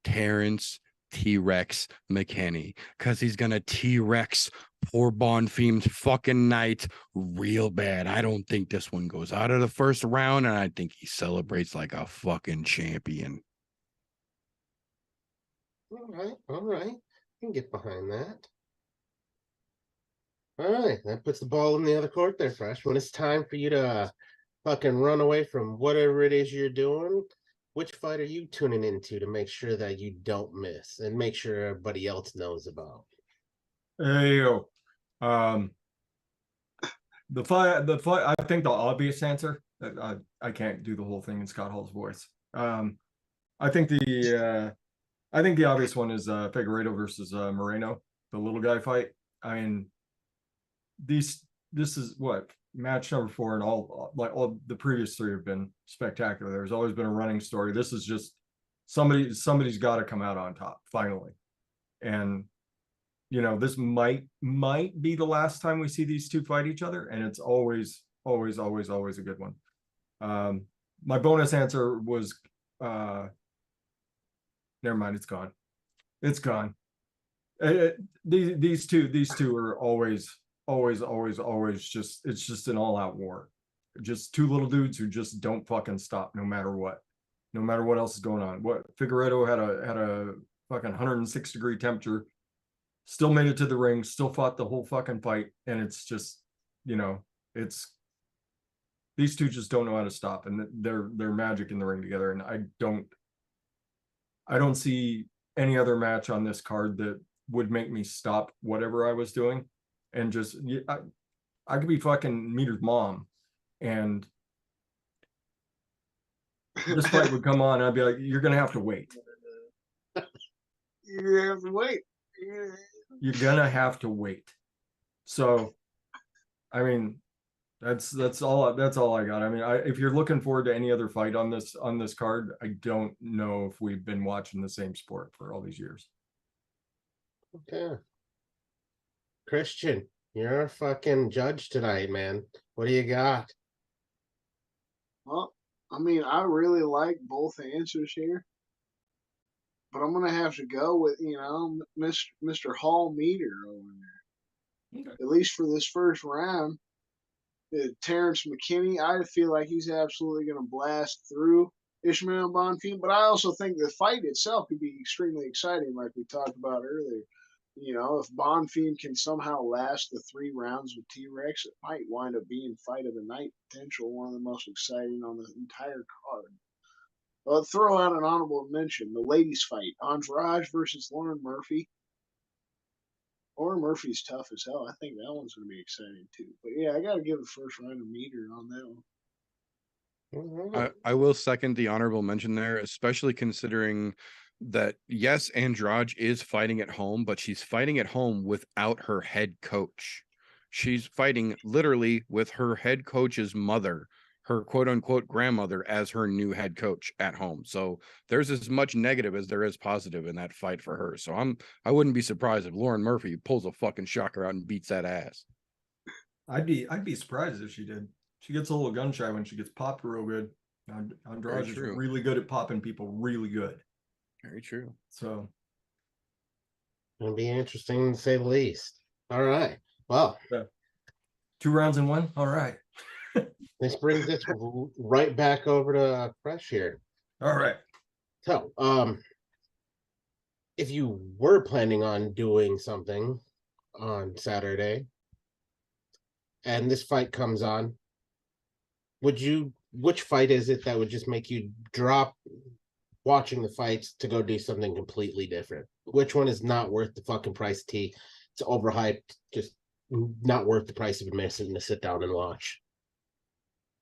[SPEAKER 2] Terrence T-Rex McKinney. Because he's going to T-Rex poor Bonfim's fucking night real bad. I don't think this one goes out of the first round, and I think he celebrates like a fucking champion.
[SPEAKER 3] All right. I can get behind that. All right, that puts the ball in the other court there, Fresh. When it's time for you to fucking run away from whatever it is you're doing, which fight are you tuning into to make sure that you don't miss and make sure everybody else knows about?
[SPEAKER 4] Hey yo. The fight, I think the obvious answer, I can't do the whole thing in Scott Hall's voice. I think the obvious one is Figueiredo versus Moreno, the little guy fight. I mean, this is what match number 4, and all the previous 3 have been spectacular. There's always been a running story. This is just somebody's got to come out on top finally, and this might be the last time we see these two fight each other, and it's always a good one. My bonus answer was never mind, it's gone. These two are always just, it's just an all-out war. Just 2 little dudes who just don't fucking stop no matter what else is going on. What Figueiredo had a fucking 106-degree temperature, still made it to the ring, still fought the whole fucking fight, and it's just, it's, these two just don't know how to stop, and they're magic in the ring together. And I don't see any other match on this card that would make me stop whatever I was doing and just, I could be fucking Meter's mom, and this fight would come on, and I'd be like, you're gonna have to wait.
[SPEAKER 5] You have to wait.
[SPEAKER 4] You're gonna have to wait. So, I mean, that's all I got. I mean, if you're looking forward to any other fight on this card, I don't know if we've been watching the same sport for all these years.
[SPEAKER 3] Okay. Christian, you're a fucking judge tonight, man. What do you got?
[SPEAKER 5] Well, I mean, I really like both answers here, but I'm gonna have to go with Mr. Hall Meter over there. Okay. At least for this first round, Terrence McKinney, I feel like he's absolutely gonna blast through Ishmael Bonfim, but I also think the fight itself could be extremely exciting, like we talked about earlier. If Bonfim can somehow last the 3 rounds with T-Rex, it might wind up being fight of the night potential, one of the most exciting on the entire card. I'll throw out an honorable mention: the ladies' fight, Andrade versus Lauren Murphy. Lauren Murphy's tough as hell. I think that one's going to be exciting too. But yeah, I got to give the first round a meter on that one.
[SPEAKER 2] I will second the honorable mention there, especially considering that yes, Andrade is fighting at home, but she's fighting at home without her head coach. She's fighting literally with her head coach's mother, her quote unquote grandmother, as her new head coach at home. So there's as much negative as there is positive in that fight for her. So I wouldn't be surprised if Lauren Murphy pulls a fucking shocker out and beats that ass.
[SPEAKER 4] I'd be surprised if she did. She gets a little gun shy when she gets popped real good. Andrade is really good at popping people really good.
[SPEAKER 2] Very true.
[SPEAKER 4] So
[SPEAKER 3] It'll be interesting to say the least. All right. Well,
[SPEAKER 4] 2 rounds in 1. All right.
[SPEAKER 3] this brings us right back over to Fresh here.
[SPEAKER 4] All right.
[SPEAKER 3] So, if you were planning on doing something on Saturday and this fight comes on, which fight is it that would just make you drop watching the fights to go do something completely different? Which one is not worth the fucking price of tea? It's overhyped, just not worth the price of admission to sit down and watch.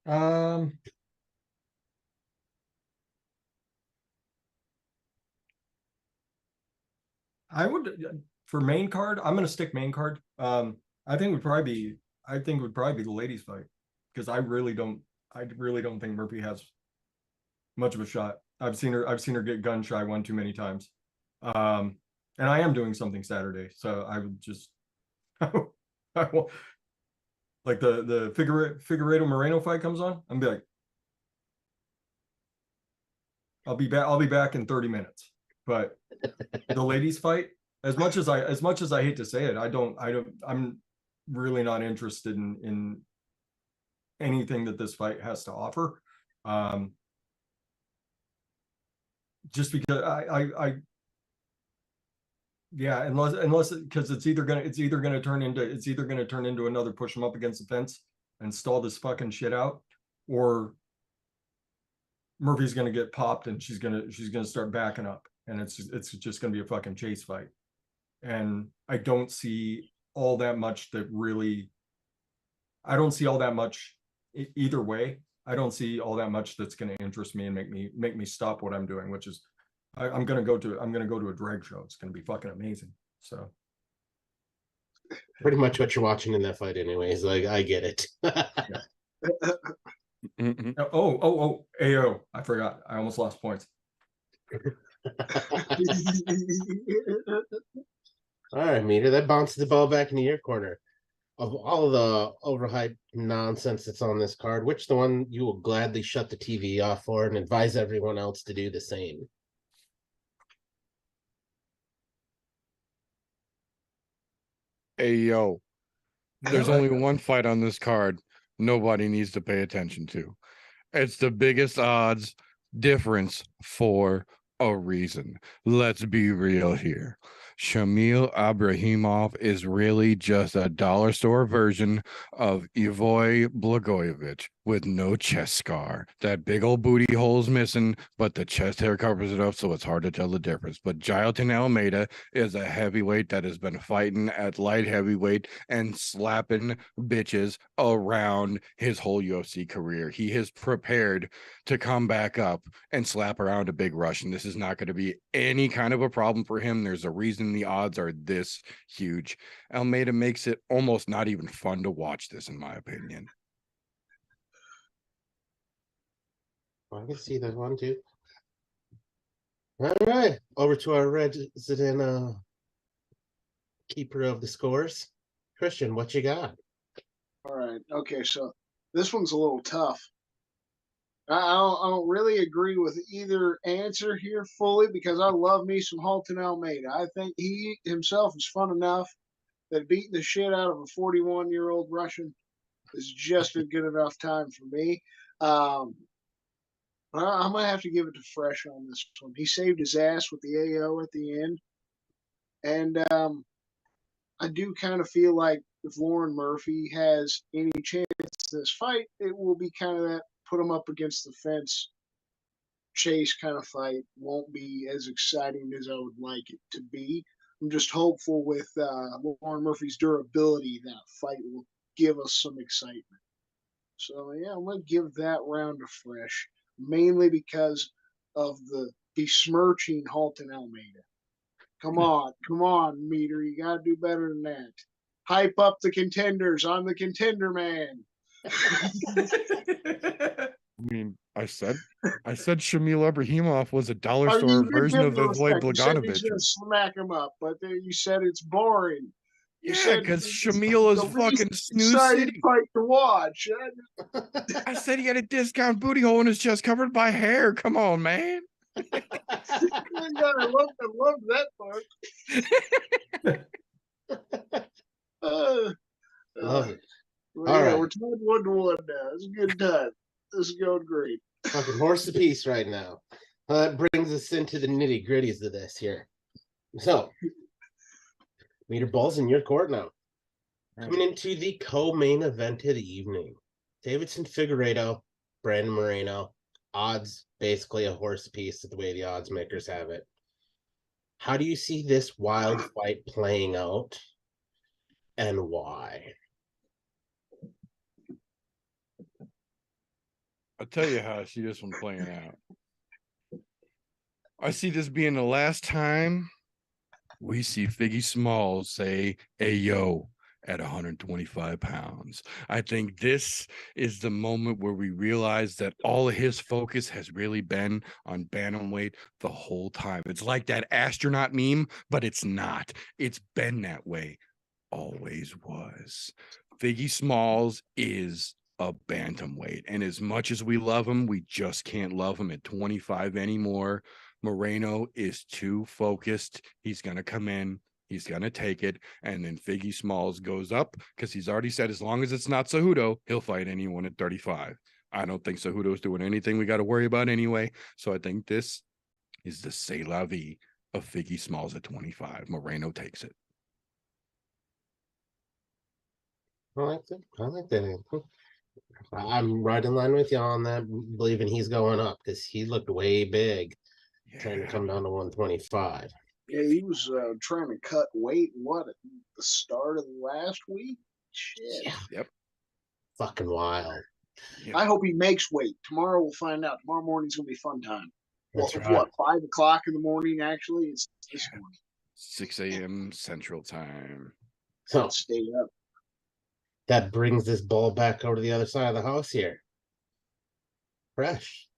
[SPEAKER 4] I would, for main card, I'm gonna stick main card. I think it would probably be the ladies fight, because I really don't think Murphy has much of a shot. I've seen her get gun shy one too many times. And I am doing something Saturday, so I would just I won't, like the Figueiredo Moreno fight comes on, I'm be like, I'll be back in 30 minutes. But the ladies fight, as much as I hate to say it, I'm really not interested in anything that this fight has to offer. Just because unless because it's either gonna turn into another push them up against the fence and stall this fucking shit out, or Murphy's gonna get popped and she's gonna start backing up, and it's just gonna be a fucking chase fight. And I don't see all that much either way. I don't see all that much that's going to interest me and make me stop what I'm doing, which is I'm going to go to a drag show. It's going to be fucking amazing. So
[SPEAKER 3] Pretty much what you're watching in that fight anyways. Like, I get it.
[SPEAKER 4] AO. I forgot. I almost lost points.
[SPEAKER 3] All right, Meter, that bounces the ball back into your corner. Of all the overhyped nonsense that's on this card, which the one you will gladly shut the TV off for and advise everyone else to do the same?
[SPEAKER 2] Hey, yo, there's only one fight on this card nobody needs to pay attention to. It's the biggest odds difference for a reason. Let's be real here. Shamil Abrahimov is really just a dollar store version of Ivoy Blagojevich with no chest scar. That big old booty hole's missing, but the chest hair covers it up, so it's hard to tell the difference. But Jailton Almeida is a heavyweight that has been fighting at light heavyweight and slapping bitches around his whole UFC career. He has prepared to come back up and slap around a big Russian. This is not going to be any kind of a problem for him. There's a reason the odds are this huge. Almeida makes it almost not even fun to watch this, in my opinion.
[SPEAKER 3] I can see that one too. All right, over to our resident keeper of the scores, Christian. What you got?
[SPEAKER 5] All right. Okay, so this one's a little tough. I don't really agree with either answer here fully, because I love me some Halton Almeida. I think he himself is fun enough that beating the shit out of a 41-year-old Russian is just a good enough time for me. I'm going to have to give it to Fresh on this one. He saved his ass with the AO at the end. And I do kind of feel like if Lauren Murphy has any chance in this fight, it will be kind of that put him up against the fence chase kind of fight won't be as exciting as I would like it to be. I'm just hopeful with Lauren Murphy's durability that fight will give us some excitement. So yeah, I'm gonna give that round a fresh, mainly because of the besmirching Halton Almeida. Come on, Meter, you gotta do better than that. Hype up the contenders. I'm the contender man.
[SPEAKER 2] I mean, I said Shamil Abrahimov was a dollar
[SPEAKER 5] Oh,
[SPEAKER 2] store
[SPEAKER 5] you did
[SPEAKER 2] version
[SPEAKER 5] give
[SPEAKER 2] of
[SPEAKER 5] him
[SPEAKER 2] Avoid
[SPEAKER 5] respect. You said he's
[SPEAKER 2] Blagojevich.
[SPEAKER 5] gonna smack him up, but then you said it's boring. You
[SPEAKER 2] Yeah,
[SPEAKER 5] said
[SPEAKER 2] because
[SPEAKER 5] it's
[SPEAKER 2] Shamil is
[SPEAKER 5] the least
[SPEAKER 2] fucking snooze
[SPEAKER 5] exciting
[SPEAKER 2] city.
[SPEAKER 5] fight to watch.
[SPEAKER 2] I said he had a discount booty hole in his chest covered by hair. Come on, man.
[SPEAKER 5] Yeah, I love that part.
[SPEAKER 3] Love it.
[SPEAKER 5] Well,
[SPEAKER 3] All
[SPEAKER 5] yeah,
[SPEAKER 3] right.
[SPEAKER 5] we're tied 1-1 now. It's a good time. This is going great.
[SPEAKER 3] Fucking horse apiece right now. That brings us into the nitty gritties of this here. So, Meter Ball's in your court now. Coming into the co-main event of the evening. Davidson Figueiredo, Brandon Moreno. Odds basically a horse apiece the way the odds makers have it. How do you see this wild fight playing out and why?
[SPEAKER 2] I'll tell you how I see this one playing out. I see this being the last time we see Figgy Smalls say, "Hey, yo," at 125 pounds. I think this is the moment where we realize that all of his focus has really been on bantamweight the whole time. It's like that astronaut meme, but it's not. It's been that way. Always was. Figgy Smalls is a bantamweight. And as much as we love him, we just can't love him at 25 anymore. Moreno is too focused. He's going to come in. He's going to take it. And then Figgy Smalls goes up because he's already said as long as it's not Cejudo, he'll fight anyone at 35. I don't think Cejudo's doing anything we got to worry about anyway. So I think this is the c'est la vie of Figgy Smalls at 25. Moreno takes it.
[SPEAKER 3] I like that. I like that. I'm right in line with you on that, believing he's going up because he looked way big, trying to come down to 125.
[SPEAKER 5] Yeah, he was trying to cut weight. What, at the start of last week? Shit.
[SPEAKER 3] Yeah.
[SPEAKER 2] Yep.
[SPEAKER 3] Fucking wild.
[SPEAKER 2] Yep.
[SPEAKER 5] I hope he makes weight. Tomorrow we'll find out. Tomorrow morning's gonna be a fun time.
[SPEAKER 3] That's
[SPEAKER 5] Well,
[SPEAKER 3] right.
[SPEAKER 5] what, 5 o'clock in the morning? Actually, it's this
[SPEAKER 2] Yeah.
[SPEAKER 5] morning.
[SPEAKER 2] 6 a.m. Central Time.
[SPEAKER 3] So
[SPEAKER 5] Let's stay up.
[SPEAKER 3] that brings this ball back over to the other side of the house here. Fresh.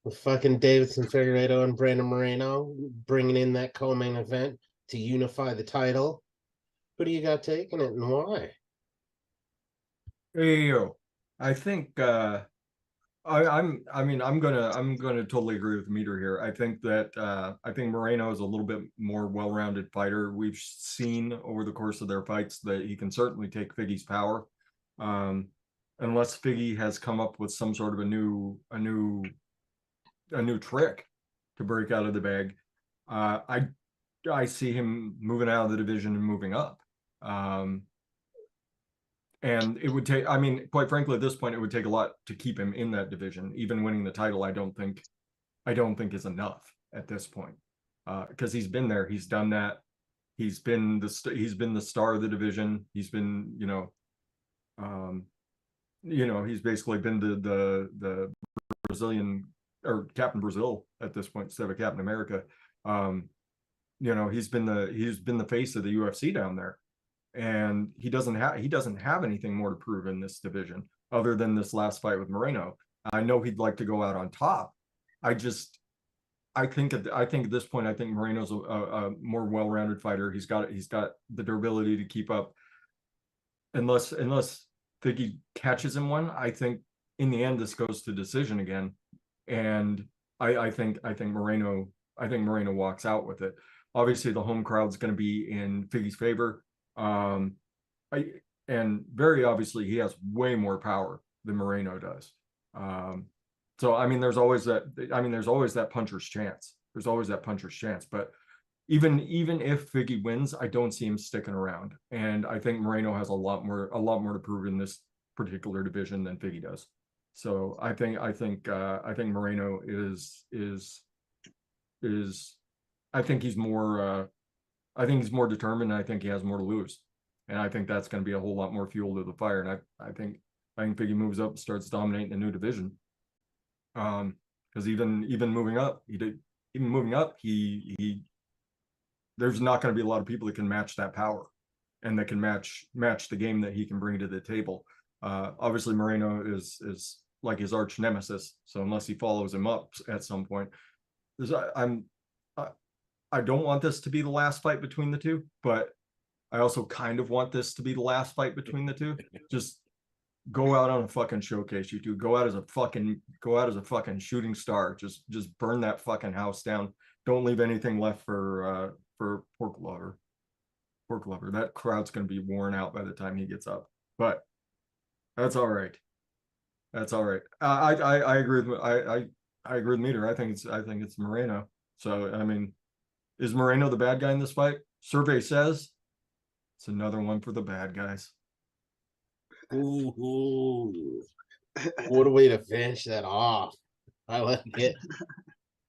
[SPEAKER 3] With fucking Davidson Figueiredo and Brandon Moreno bringing in that co-main event to unify the title. Who do you got taking it and why?
[SPEAKER 4] Hey, yo, I think I'm gonna totally agree with Meter here. I think that I think Moreno is a little bit more well-rounded fighter. We've seen over the course of their fights that he can certainly take Figgy's power. Unless Figgy has come up with some sort of a new trick to break out of the bag. I see him moving out of the division and moving up. And it would take, I mean, quite frankly, at this point, it would take a lot to keep him in that division. Even winning the title, I don't think is enough at this point. Because he's been there, he's done that. He's been the star of the division. He's been, he's basically been the Brazilian or Captain Brazil at this point instead of Captain America. He's been the face of the UFC down there. And he doesn't have anything more to prove in this division other than this last fight with Moreno. I know he'd like to go out on top. I think at this point, I think Moreno's a more well-rounded fighter. He's got the durability to keep up. Unless Figgy catches him one, I think in the end this goes to decision again. And I think Moreno walks out with it. Obviously, the home crowd's going to be in Figgy's favor. And very obviously he has way more power than Moreno does. So I mean, there's always that puncher's chance. But even if Figgy wins, I don't see him sticking around. And I think Moreno has a lot more to prove in this particular division than Figgy does. So I think Moreno is I think he's more determined. And I think he has more to lose, and I think that's going to be a whole lot more fuel to the fire. And I think Figgy moves up, starts dominating a new division. Because even moving up, he there's not going to be a lot of people that can match that power, and that can match the game that he can bring to the table. Obviously Moreno is like his arch nemesis, so unless he follows him up at some point, I don't want this to be the last fight between the two, but I also kind of want this to be the last fight between the two. Just go out on a fucking showcase, you two. Go out as a fucking shooting star. Just burn that fucking house down. Don't leave anything left for Pork Lover. That crowd's gonna be worn out by the time he gets up. But that's all right. I agree with I agree with Meter. I think it's Moreno. So I mean, is Moreno the bad guy in this fight? Survey says it's another one for the bad guys.
[SPEAKER 3] Ooh. What a way to finish that off. I like it.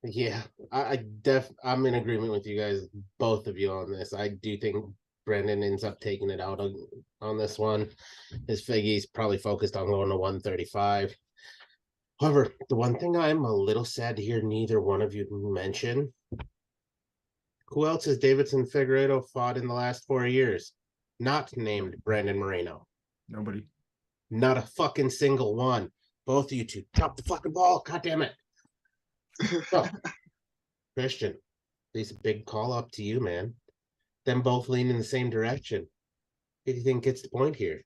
[SPEAKER 3] Yeah, I'm in agreement with you guys, both of you on this. I do think Brendan ends up taking it out on this one. His Figgy's probably focused on going to 135. However, the one thing I'm a little sad to hear neither one of you mention, who else has Davidson Figueiredo fought in the last 4 years? Not named Brandon Moreno.
[SPEAKER 4] Nobody.
[SPEAKER 3] Not a fucking single one. Both of you two, drop the fucking ball. God damn it. So, Christian, this is a big call up to you, man. Them both lean in the same direction. Who do you think gets the point here?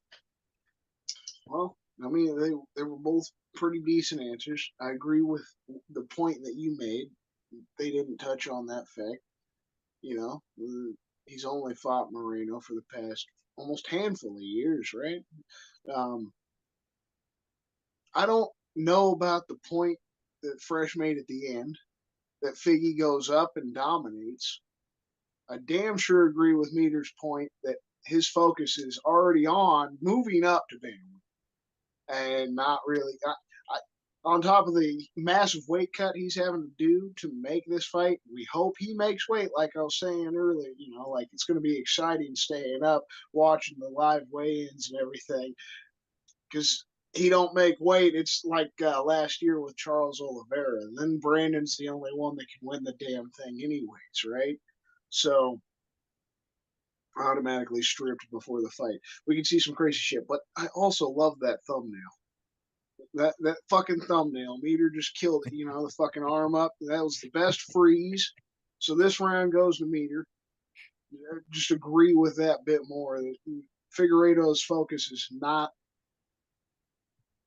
[SPEAKER 5] Well, I mean, they were both pretty decent answers. I agree with the point that you made. They didn't touch on that fact. You know, he's only fought Moreno for the past almost handful of years, right? I don't know about the point that Fresh made at the end, that Figgy goes up and dominates. I damn sure agree with Meter's point that his focus is already on moving up to bantamweight and not really on top of the massive weight cut he's having to do to make this fight. We hope he makes weight, like I was saying earlier. You know, like it's going to be exciting staying up, watching the live weigh-ins and everything, because he don't make weight. It's like last year with Charles Oliveira, and then Brandon's the only one that can win the damn thing anyways, right? So automatically stripped before the fight. We can see some crazy shit, but I also love that thumbnail. That fucking thumbnail. Meter just killed it, you know, the fucking arm up. That was the best freeze. So this round goes to Meter. Just agree with that bit more. Figueiredo's focus is not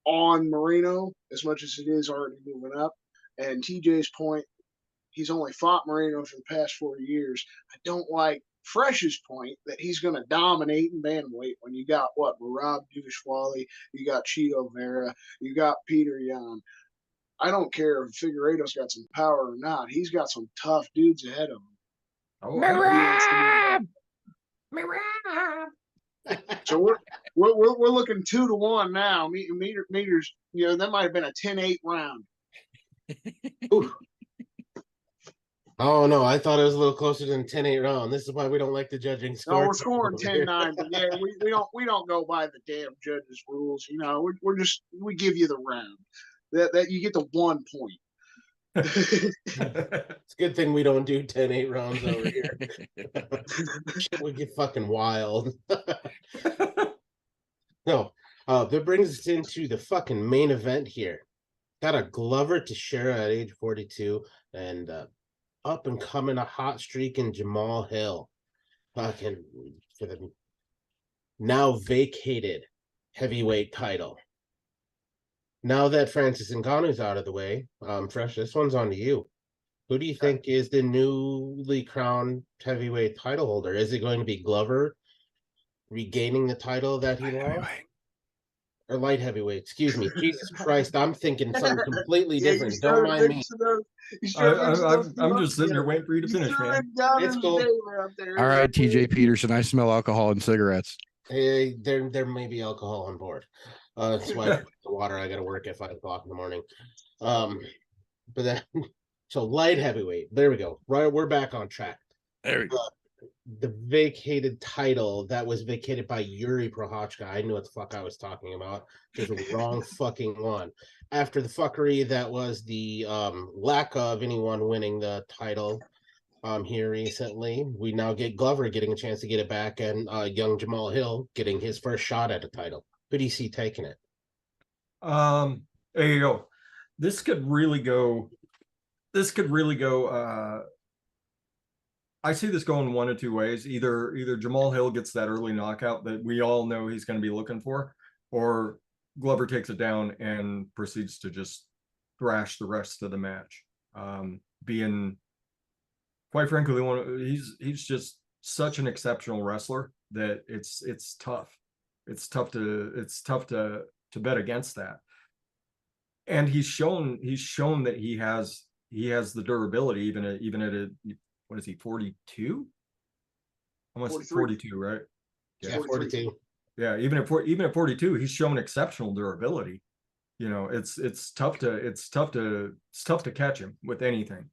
[SPEAKER 5] on Moreno as much as it is already moving up. And TJ's point, he's only fought Moreno for the past 4 years. I don't like Fresh's point that he's going to dominate in bantamweight when you got Merab Dvalishvili, you got Chito Vera, you got Peter Yan. I don't care if Figueiredo's got some power or not. He's got some tough dudes ahead of him.
[SPEAKER 4] Oh,
[SPEAKER 5] Merab! So we're looking 2-1 now. Meters, you know, that might have been a 10-8 round.
[SPEAKER 3] Oh no, I thought it was a little closer than 10-8 round. This is why we don't like the judging score.
[SPEAKER 5] No, we're scoring 10-9, but yeah, we don't go by the damn judges' rules. You know, we give you the round. That you get the 1 point.
[SPEAKER 3] It's a good thing we don't do 10-8 rounds over here. We get fucking wild. No, that brings us into the fucking main event here. Got a Glover Teixeira at age 42 and up and coming a hot streak in Jamal Hill. Fucking for the now vacated heavyweight title. Now that Francis Ngannou's out of the way, Fresh, this one's on to you. Who do you think is the newly crowned heavyweight title holder? Is it going to be Glover regaining the title that he lost? Or light heavyweight, excuse me. Jesus Christ, I'm thinking something completely different. Don't mind me.
[SPEAKER 4] I'm just sitting there waiting for you to finish, man.
[SPEAKER 3] It's cool.
[SPEAKER 2] All right, TJ Peterson, I smell alcohol and cigarettes.
[SPEAKER 3] Hey, there may be alcohol on board. That's why I put the water. I got to work at 5 o'clock in the morning. But then, so light heavyweight. There we go. Right, we're back on track.
[SPEAKER 2] There we go.
[SPEAKER 3] The vacated title that was vacated by Yuri Prochazka. I knew what the fuck I was talking about. Just wrong fucking one. After the fuckery that was the lack of anyone winning the title here recently, we now get Glover getting a chance to get it back, and young Jamal Hill getting his first shot at a title. Who do you see taking it?
[SPEAKER 4] There you go. This could really go. I see this going one of two ways. Either Jamal Hill gets that early knockout that we all know he's going to be looking for, or Glover takes it down and proceeds to just thrash the rest of the match. Being, quite frankly, he's just such an exceptional wrestler that it's tough. It's tough to bet against that. And he's shown that he has the durability even at a, what is he, 42? Almost 42, right?
[SPEAKER 3] Yeah, 42.
[SPEAKER 4] Yeah, even at 42, he's shown exceptional durability. You know, it's tough to catch him with anything.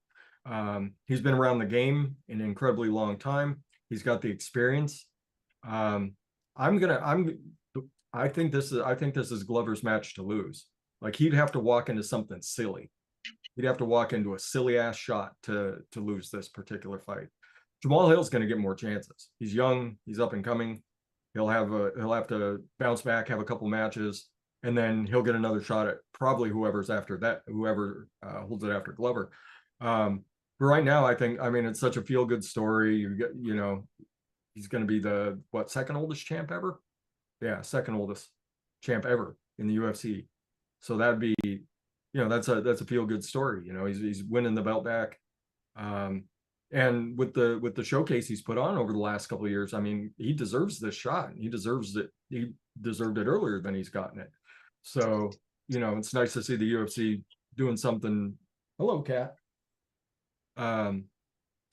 [SPEAKER 4] He's been around the game an incredibly long time. He's got the experience. I think this is Glover's match to lose. Like, he'd have to walk into something silly. He'd have to walk into a silly ass shot to lose this particular fight. Jamal Hill's going to get more chances. He's young. He's up and coming. He'll have to bounce back, have a couple matches, and then he'll get another shot at probably whoever holds it after Glover. But right now, it's such a feel good story. He's going to be the second oldest champ ever? Yeah, second oldest champ ever in the UFC. So that'd be, that's a feel good story. He's winning the belt back. And with the showcase he's put on over the last couple of years, he deserves this shot. He deserves it. He deserved it earlier than he's gotten it. So, it's nice to see the UFC doing something. Hello, Kat.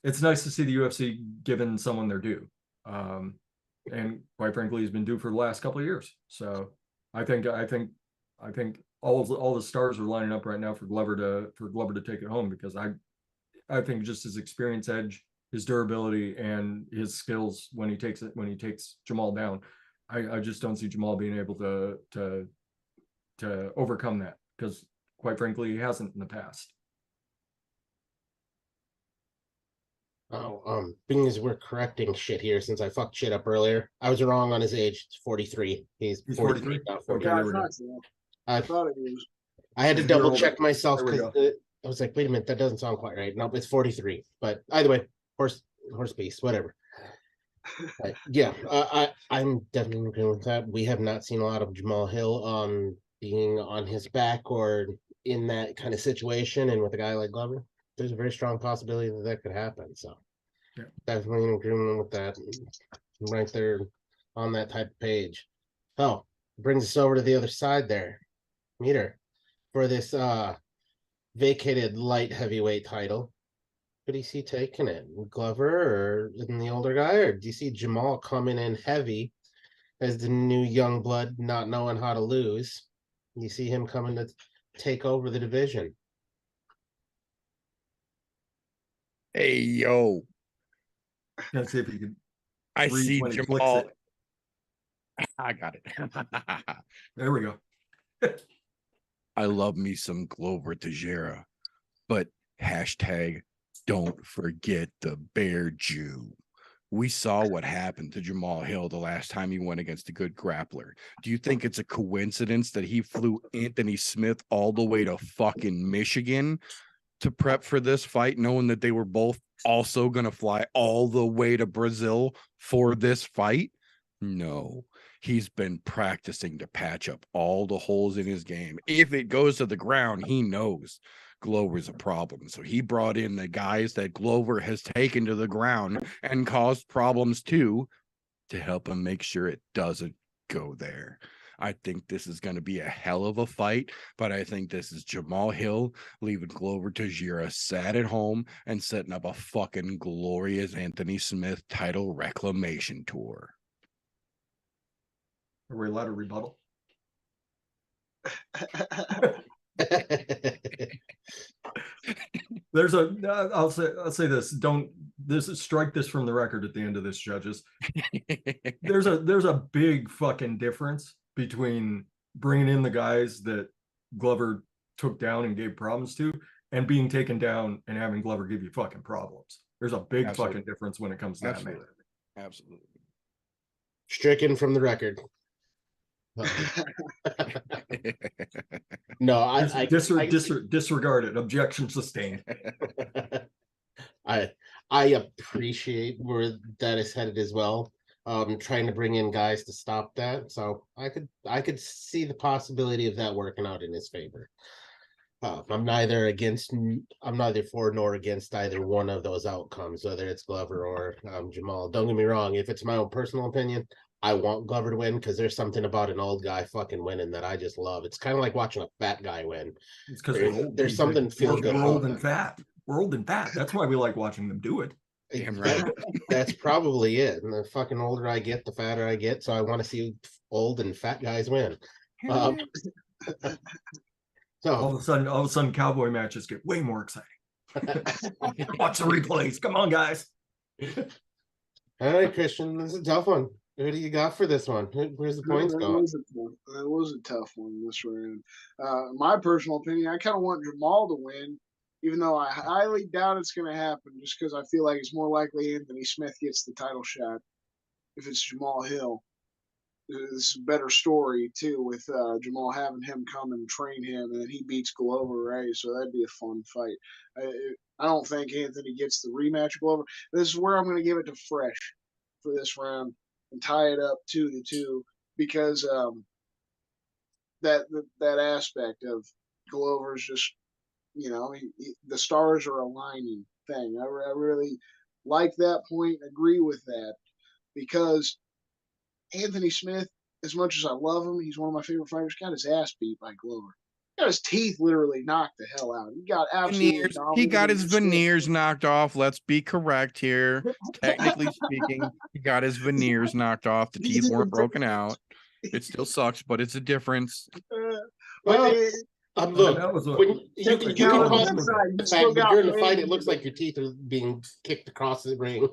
[SPEAKER 4] It's nice to see the UFC giving someone their due. And quite frankly, he's been due for the last couple of years. So I think all the stars are lining up right now for Glover to take it home, because I think just his experience edge, his durability, and his skills when he takes Jamal down, I just don't see Jamal being able to overcome that, because quite frankly, he hasn't in the past.
[SPEAKER 3] Oh, being as we're correcting shit here, since I fucked shit up earlier, I was wrong on his age. It's 43. He's 43, not 40.
[SPEAKER 4] Okay,
[SPEAKER 5] I thought it was.
[SPEAKER 3] I had to double check myself
[SPEAKER 4] There we
[SPEAKER 3] because I was like, wait a minute, that doesn't sound quite right. Nope, it's 43. But either way, horse beast, whatever. But yeah, I'm definitely agreeing with that. We have not seen a lot of Jamal Hill being on his back or in that kind of situation, and with a guy like Glover, there's a very strong possibility that could happen. So
[SPEAKER 4] yeah,
[SPEAKER 3] definitely in agreement with that. Right there on that type of page. Oh, brings us over to the other side there. Meter for this vacated light heavyweight title. Could he see taking it? Glover or in the older guy? Or do you see Jamal coming in heavy as the new young blood, not knowing how to lose? You see him coming to take over the division.
[SPEAKER 2] Hey, yo.
[SPEAKER 4] Let's see if you can.
[SPEAKER 2] I see
[SPEAKER 4] when he flicks
[SPEAKER 2] Jamal.
[SPEAKER 4] it.
[SPEAKER 2] I got it.
[SPEAKER 4] There we go.
[SPEAKER 2] I love me some Glover Teixeira, but hashtag don't forget the Bear Jew. We saw what happened to Jamal Hill the last time he went against a good grappler. Do you think it's a coincidence that he flew Anthony Smith all the way to fucking Michigan to prep for this fight, knowing that they were both also going to fly all the way to Brazil for this fight? No, he's been practicing to patch up all the holes in his game. If it goes to the ground, he knows Glover's a problem. So he brought in the guys that Glover has taken to the ground and caused problems to help him make sure it doesn't go there. I think this is going to be a hell of a fight, but I think this is Jamal Hill leaving Glover Teixeira sad at home and setting up a fucking glorious Anthony Smith title reclamation tour.
[SPEAKER 4] we allowed a rebuttal? There's a I'll say this. Strike this from the record at the end of this, judges. There's a big fucking difference between bringing in the guys that Glover took down and gave problems to, and being taken down and having Glover give you fucking problems. There's a big fucking difference when it comes to that, man.
[SPEAKER 2] Absolutely.
[SPEAKER 3] Stricken from the record. No, I
[SPEAKER 4] disregard it. Objection sustained.
[SPEAKER 3] I appreciate where that is headed as well. Trying to bring in guys to stop that, so I could see the possibility of that working out in his favor. I'm neither for nor against either one of those outcomes, whether it's Glover or Jamal. Don't get me wrong. If it's my own personal opinion, I want Glover to win because there's something about an old guy fucking winning that I just love. It's kind of like watching a fat guy win.
[SPEAKER 4] It's because
[SPEAKER 3] there's something feel good.
[SPEAKER 4] We're old and fat. We're old and fat. That's why we like watching them do it.
[SPEAKER 2] Damn right.
[SPEAKER 3] That's probably it. And the fucking older I get, the fatter I get. So I want to see old and fat guys win. So
[SPEAKER 4] all of a sudden, cowboy matches get way more exciting. Watch the replays. Come on, guys.
[SPEAKER 3] All right, Christian, this is a tough one. Who do you got for this one? Where's the points going?
[SPEAKER 5] That was a tough one this round. My personal opinion, I kind of want Jamal to win, even though I highly doubt it's going to happen, just because I feel like it's more likely Anthony Smith gets the title shot if it's Jamal Hill. It's a better story too, with Jamal having him come and train him, and then he beats Glover, right? So that'd be a fun fight. I don't think Anthony gets the rematch Glover. This is where I'm going to give it to Fresh for this round and tie it up 2-2, because that aspect of Glover's just, the stars are aligning thing. I really like that point, agree with that, because Anthony Smith, as much as I love him, he's one of my favorite fighters, got his ass beat by Glover. He got his teeth literally knocked the hell out. He got absolutely
[SPEAKER 2] He got his veneers knocked off. Let's be correct here. Technically speaking, he got his veneers knocked off. The teeth weren't broken out. It still sucks, but it's a difference.
[SPEAKER 3] Look, when you can call it the fact that you're in a fight, it looks like your teeth are being kicked across the ring.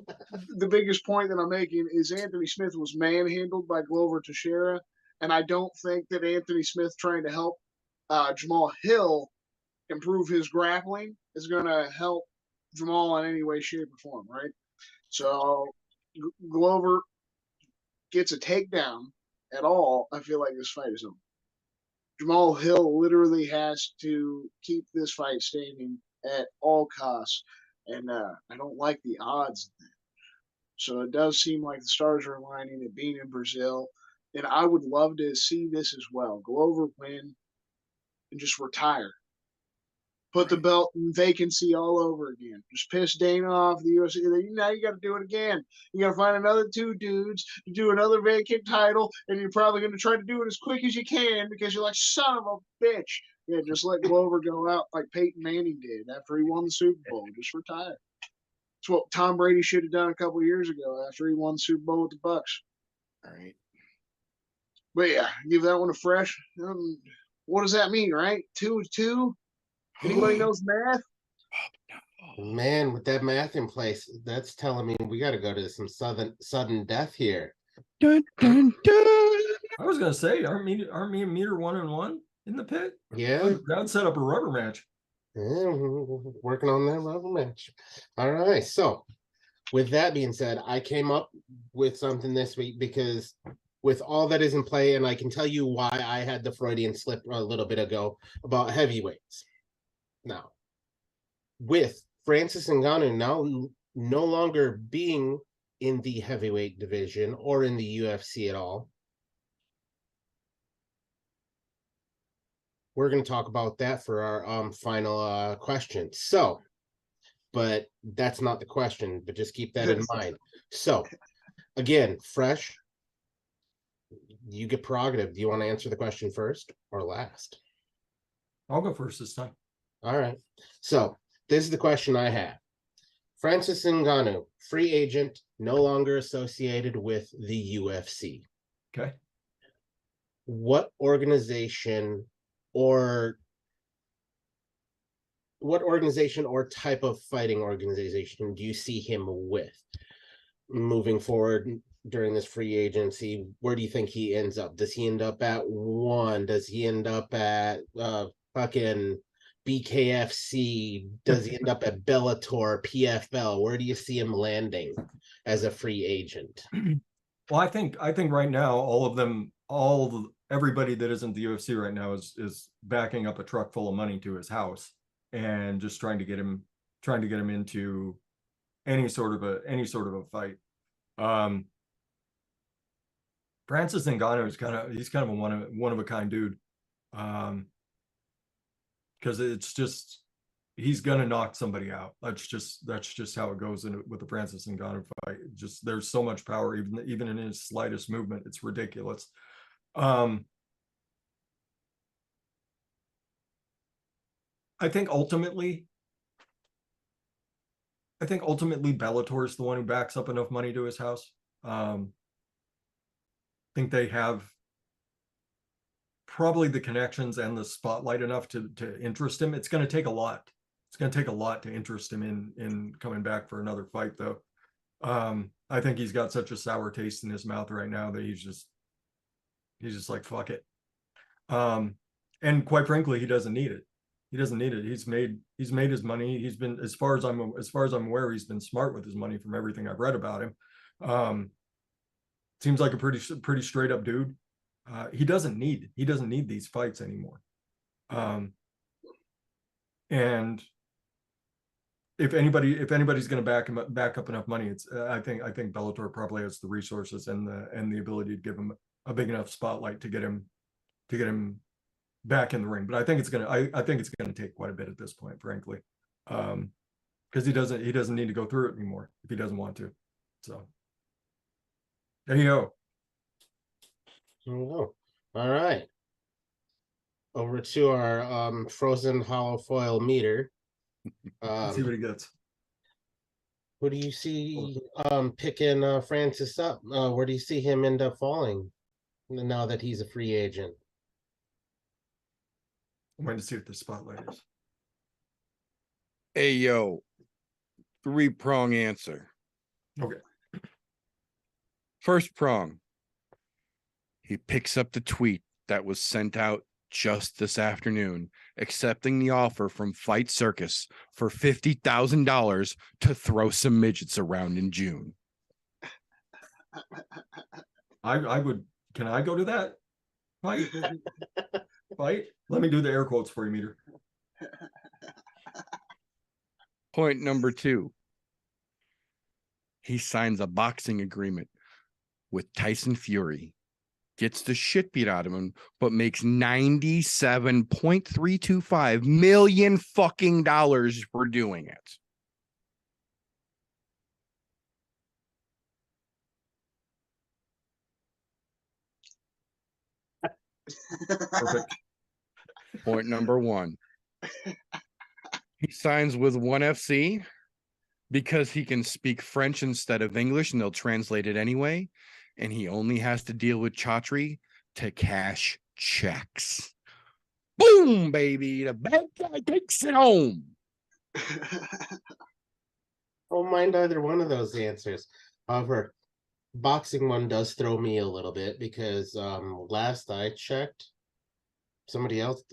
[SPEAKER 5] The biggest point that I'm making is Anthony Smith was manhandled by Glover Teixeira, and I don't think that Anthony Smith trying to help Jamal Hill improve his grappling is going to help Jamal in any way, shape, or form, right? So Glover gets a takedown at all, I feel like this fight is over. Jamal Hill literally has to keep this fight standing at all costs, and I don't like the odds. So it does seem like the stars are aligning, it being in Brazil, and I would love to see this as well. Glover win and just retire. Put the belt in vacancy all over again. Just piss Dana off the UFC. Now you got to do it again. You got to find another 2 dudes to do another vacant title, and you're probably going to try to do it as quick as you can because you're like, son of a bitch. Yeah, just let Glover go out like Peyton Manning did after he won the Super Bowl. Just retire. It's what Tom Brady should have done a couple of years ago after he won the Super Bowl with the Bucks.
[SPEAKER 2] All right.
[SPEAKER 5] But yeah, give that one a Fresh. What does that mean, right? 2-2? Anybody knows math?
[SPEAKER 3] Man, with that math in place, that's telling me we got to go to some sudden death here.
[SPEAKER 2] Dun, dun, dun.
[SPEAKER 4] I was gonna say, aren't me and Meter 1-1 in the pit?
[SPEAKER 3] Yeah,
[SPEAKER 4] I'd set up a rubber match.
[SPEAKER 3] Yeah, we're working on that rubber match. All right. So, with that being said, I came up with something this week because with all that is in play, and I can tell you why I had the Freudian slip a little bit ago about heavyweights. Now, with Francis Ngannou now no longer being in the heavyweight division or in the UFC at all, we're going to talk about that for our final question. So, but that's not the question, but just keep that in mind. So, again, Fresh, you get prerogative. Do you want to answer the question first or last?
[SPEAKER 4] I'll go first this time.
[SPEAKER 3] All right. So this is the question I have. Francis Ngannou, free agent, no longer associated with the UFC.
[SPEAKER 4] Okay.
[SPEAKER 3] what organization or type of fighting organization do you see him with moving forward during this free agency? Where do you think he ends up? Does he end up at one? Does he end up at fucking BKFC? Does he end up at Bellator, PFL? Where do you see him landing as a free agent?
[SPEAKER 4] Well, I think right now everybody that isn't the UFC right now is backing up a truck full of money to his house and just trying to get him into any sort of a fight. Francis Ngannou is kind of a one of a kind dude. Because it's just he's gonna knock somebody out. That's just how it goes with the Francis Ngannou fight. Just there's so much power even in his slightest movement. It's ridiculous. I think ultimately Bellator is the one who backs up enough money to his house. I think they have probably the connections and the spotlight enough to interest him. It's going to take a lot. It's going to take a lot to interest him in coming back for another fight, though. I think he's got such a sour taste in his mouth right now that he's just like, fuck it. And quite frankly, he doesn't need it. He doesn't need it. He's made his money. He's been, as far as I'm aware, he's been smart with his money from everything I've read about him. Seems like a pretty straight up dude. He doesn't need these fights anymore. And if anybody's going to back up enough money, it's I think Bellator probably has the resources and the ability to give him a big enough spotlight to get him back in the ring. But I think it's gonna take quite a bit at this point, frankly, because he doesn't need to go through it anymore if he doesn't want to. So there you go.
[SPEAKER 3] Oh, all right. Over to our frozen hollow foil meter.
[SPEAKER 4] Let's see what he gets.
[SPEAKER 3] Who do you see picking Francis up? Where do you see him end up falling now that he's a free agent?
[SPEAKER 4] I'm waiting to see what the spotlight is.
[SPEAKER 2] Hey, yo, 3-prong answer.
[SPEAKER 4] Okay.
[SPEAKER 2] First prong. He picks up the tweet that was sent out just this afternoon, accepting the offer from Fight Circus for $50,000 to throw some midgets around in June.
[SPEAKER 4] I would. Can I go to that fight? Fight? Let me do the air quotes for you, Meter.
[SPEAKER 2] Point number 2. He signs a boxing agreement with Tyson Fury, gets the shit beat out of him, but makes $97.325 million fucking dollars for doing it.
[SPEAKER 4] Perfect.
[SPEAKER 2] Point number 1. He signs with ONE FC because he can speak French instead of English and they'll translate it anyway. And he only has to deal with Chatri to cash checks. Boom, baby. The bad guy takes it home.
[SPEAKER 3] I don't mind either one of those answers. However, boxing one does throw me a little bit because last I checked, somebody else,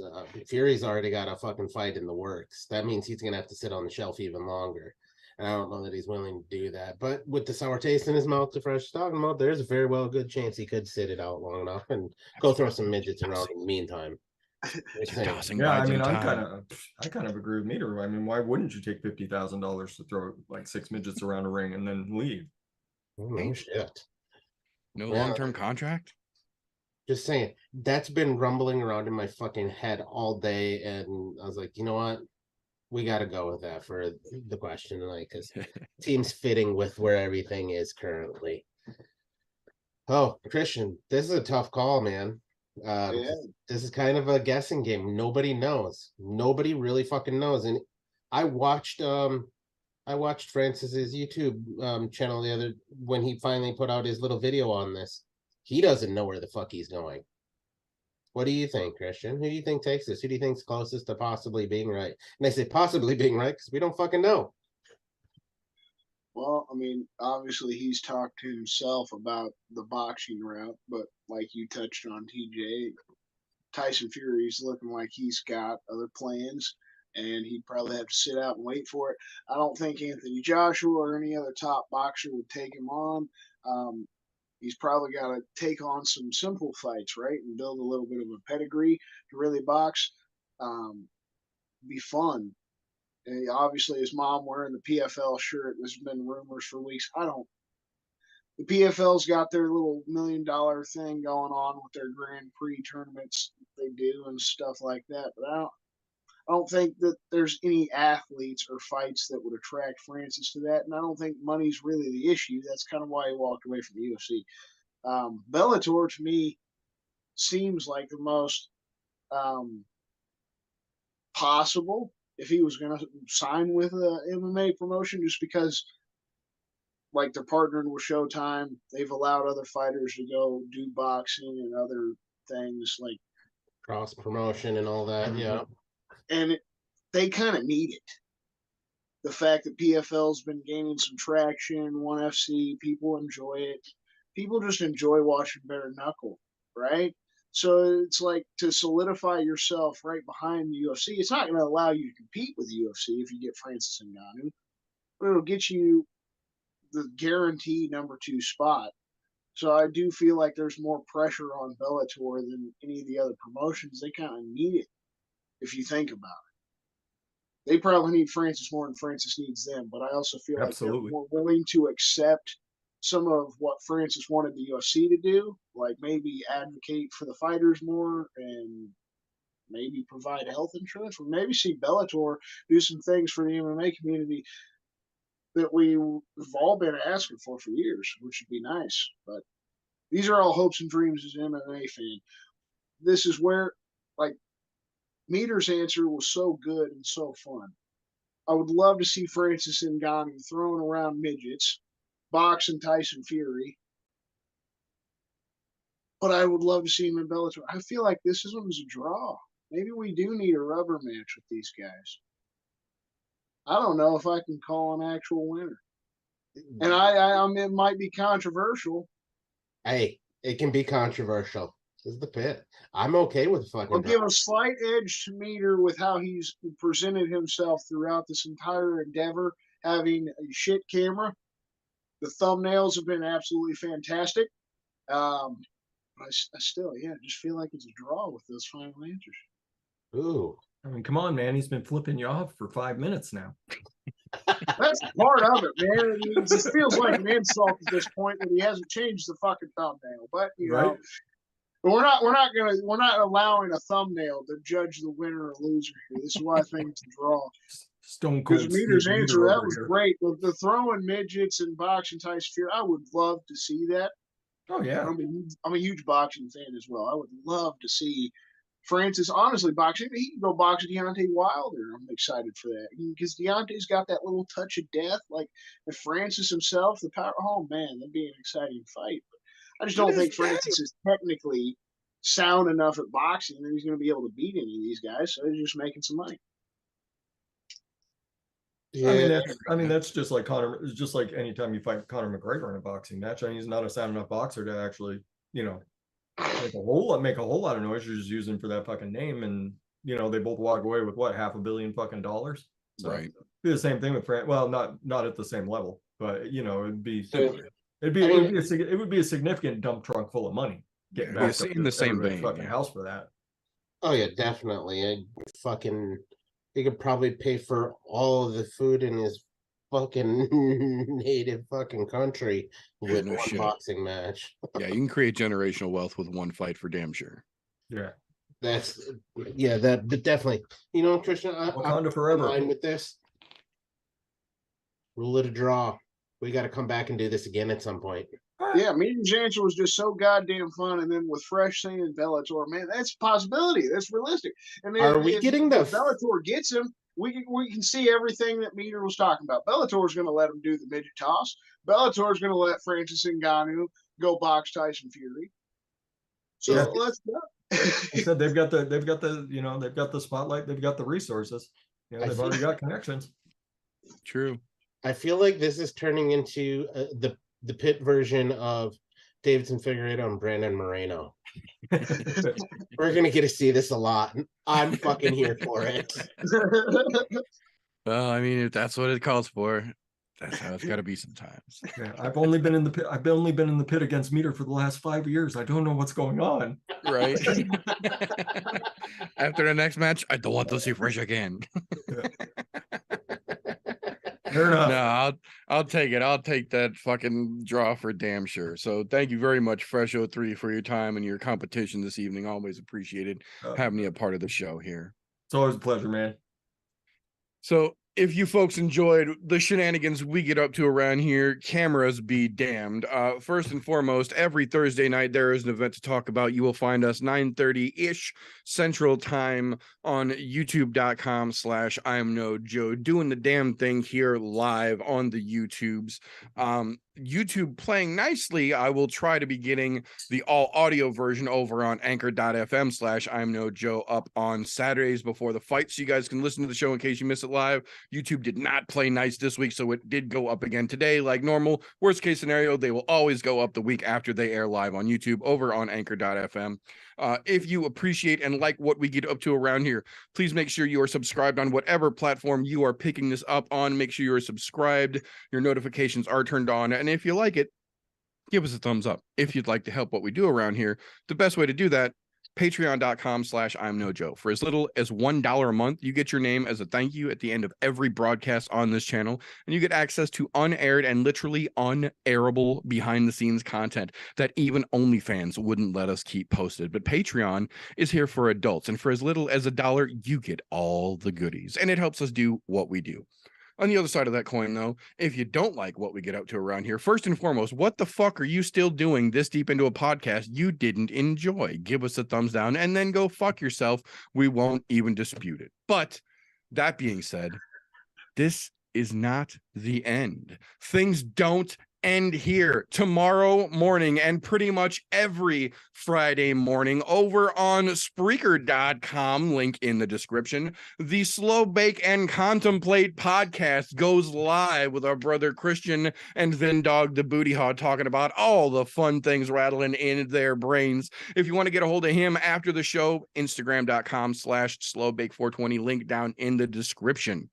[SPEAKER 3] Fury's already got a fucking fight in the works. That means he's gonna have to sit on the shelf even longer. And I don't know that he's willing to do that. But with the sour taste in his mouth, the fresh talking about, there's a very well good chance he could sit it out long enough and go throw some midgets around in the meantime.
[SPEAKER 4] Yeah, I mean, I kind of agree with Meter. I mean, why wouldn't you take $50,000 to throw like 6 midgets around a ring and then leave?
[SPEAKER 3] Oh, no shit.
[SPEAKER 2] No long-term contract?
[SPEAKER 3] Just saying, that's been rumbling around in my fucking head all day, and I was like, you know what? We got to go with that for the question tonight because it seems fitting with where everything is currently. Oh, Christian, this is a tough call, man. This is kind of a guessing game. Nobody knows. Nobody really fucking knows. And I watched Francis's YouTube channel when he finally put out his little video on this. He doesn't know where the fuck he's going. What do you think, Christian? Who do you think takes this? Who do you think's closest to possibly being right? And I say possibly being right because we don't fucking know.
[SPEAKER 5] Well, I mean, obviously he's talked to himself about the boxing route, but like you touched on, TJ, Tyson Fury's looking like he's got other plans, and he'd probably have to sit out and wait for it. I don't think Anthony Joshua or any other top boxer would take him on. Um, he's probably got to take on some simple fights, right, and build a little bit of a pedigree to really box. Be fun. And obviously, his mom wearing the PFL shirt. There's been rumors for weeks. I don't. The PFL's got their little $1 million thing going on with their Grand Prix tournaments they do and stuff like that. But I don't think that there's any athletes or fights that would attract Francis to that. And I don't think money's really the issue. That's kind of why he walked away from the UFC. Bellator to me seems like the most possible if he was going to sign with a MMA promotion, just because like they're partnered with Showtime. They've allowed other fighters to go do boxing and other things like
[SPEAKER 3] Cross promotion and all that. Yeah.
[SPEAKER 5] And they kind of need it. The fact that PFL's been gaining some traction, ONE FC, people enjoy it. People just enjoy watching bare knuckle, right? So it's like to solidify yourself right behind the UFC. It's not going to allow you to compete with the UFC if you get Francis Ngannou, but it'll get you the guaranteed number 2 spot. So I do feel like there's more pressure on Bellator than any of the other promotions. They kind of need it if you think about it. They probably need Francis more than Francis needs them, but I also feel like they're more willing to accept some of what Francis wanted the UFC to do, like maybe advocate for the fighters more and maybe provide health insurance, or maybe see Bellator do some things for the MMA community that we've all been asking for years, which would be nice. But these are all hopes and dreams as an MMA fan. This is where, like, Meter's answer was so good and so fun. I would love to see Francis Ngannou throwing around midgets, boxing Tyson Fury, but I would love to see him in Bellator. I feel like this one's a draw. Maybe we do need a rubber match with these guys. I don't know if I can call an actual winner. And I mean, it might be controversial.
[SPEAKER 3] Hey, it can be controversial. This is the pit. I'm okay with fucking.
[SPEAKER 5] I'll give a slight edge to Meter with how he's presented himself throughout this entire endeavor, having a shit camera. The thumbnails have been absolutely fantastic. I still, just feel like it's a draw with those final answers.
[SPEAKER 3] Ooh.
[SPEAKER 4] I mean, come on, man. He's been flipping you off for 5 minutes now.
[SPEAKER 5] That's part of it, man. It just feels like an insult at this point that he hasn't changed the fucking thumbnail. But you know, but we're not allowing a thumbnail to judge the winner or loser here. This is why I think it's a draw.
[SPEAKER 4] Stone cold.
[SPEAKER 5] Because Meter's answer, that was great. The throwing midgets and boxing Tyson Fury, I would love to see that.
[SPEAKER 4] Oh yeah,
[SPEAKER 5] I'm a huge boxing fan as well. I would love to see Francis, honestly, boxing. He can go box Deontay Wilder. I'm excited for that because Deontay's got that little touch of death. Like if Francis himself, the power. Oh man, that'd be an exciting fight. But I just don't think Francis is technically sound enough at boxing that he's going to be able to beat any of these guys. So he's just making some money.
[SPEAKER 3] Yeah.
[SPEAKER 4] I mean that's just like Conor. It's just like anytime you fight Conor McGregor in a boxing match. I mean, he's not a sound enough boxer to actually, make a whole lot of noise. You're just using for that fucking name, and they both walk away with what, $500 million fucking dollars. So
[SPEAKER 2] Right.
[SPEAKER 4] Be the same thing with Fran. Well, not at the same level, but it would be a significant dump trunk full of money. Getting back
[SPEAKER 2] in the same vein,
[SPEAKER 4] fucking house for that.
[SPEAKER 3] Oh yeah, definitely. He could probably pay for all of the food in his fucking native fucking country with one boxing match.
[SPEAKER 2] Yeah, you can create generational wealth with one fight for damn sure.
[SPEAKER 4] Yeah.
[SPEAKER 3] That definitely. Christian, I'm
[SPEAKER 4] forever.
[SPEAKER 3] fine with this. Rule it a draw. We got to come back and do this again at some point.
[SPEAKER 5] Yeah, Meeting's answer was just so goddamn fun, and then with Fresh saying Bellator, man, that's a possibility. That's realistic. And then
[SPEAKER 3] Are we getting the
[SPEAKER 5] Bellator gets him? We can see everything that Meter was talking about. Bellator's going to let him do the midget toss. Bellator's going to let Francis Ngannou go box Tyson Fury. So let's go.
[SPEAKER 4] I said they've got the they've got the spotlight, they've got the resources. They've already got connections.
[SPEAKER 2] True.
[SPEAKER 3] I feel like this is turning into the pit version of Davidson Figueiredo and Brandon Moreno. We're gonna get to see this a lot. I'm fucking here for it.
[SPEAKER 2] Well, I mean, if that's what it calls for, that's how it's got to be sometimes.
[SPEAKER 4] Yeah, I've only been in the pit. I've only been in the pit against Meter for the last 5 years. I don't know what's going on.
[SPEAKER 2] Right. After the next match, I don't want to see Fresh again.
[SPEAKER 4] Fair enough.
[SPEAKER 2] No, I'll take it. I'll take that fucking draw for damn sure. So thank you very much, Fresh 03, for your time and your competition this evening. Always appreciated having you a part of the show here.
[SPEAKER 4] It's always a pleasure, man.
[SPEAKER 2] So if you folks enjoyed the shenanigans we get up to around here, cameras be damned. First and foremost, every Thursday night there is an event to talk about. You will find us 9:30-ish Central Time on youtube.com/ImNoJoe, doing the damn thing here live on the YouTubes. YouTube playing nicely. I will try to be getting the all audio version over on anchor.fm/ImNoJoe up on Saturdays before the fight, so you guys can listen to the show in case you miss it live. YouTube did not play nice this week, so it did go up again today like normal. Worst case scenario, they will always go up the week after they air live on YouTube over on anchor.fm. If you appreciate and like what we get up to around here, please make sure you are subscribed on whatever platform you are picking this up on. Make sure you are subscribed, your notifications are turned on, and if you like it, give us a thumbs up. If you'd like to help what we do around here, the best way to do that, patreon.com/ImNoJoe. For as little as $1 a month, you get your name as a thank you at the end of every broadcast on this channel, and you get access to unaired and literally unairable behind the scenes content that even OnlyFans wouldn't let us keep posted. But Patreon is here for adults, and for as little as $1, you get all the goodies, and it helps us do what we do. On the other side of that coin, though, if you don't like what we get up to around here, first and foremost, what the fuck are you still doing this deep into a podcast you didn't enjoy? Give us a thumbs down and then go fuck yourself. We won't even dispute it. But that being said, this is not the end. Things don't end here. Tomorrow morning and pretty much every Friday morning over on Spreaker.com, link in the description, the Slow Bake and Contemplate podcast goes live with our brother Christian and Vin Dog the Booty Haw talking about all the fun things rattling in their brains. If you want to get a hold of him after the show, Instagram.com/slowbake420, link down in the description.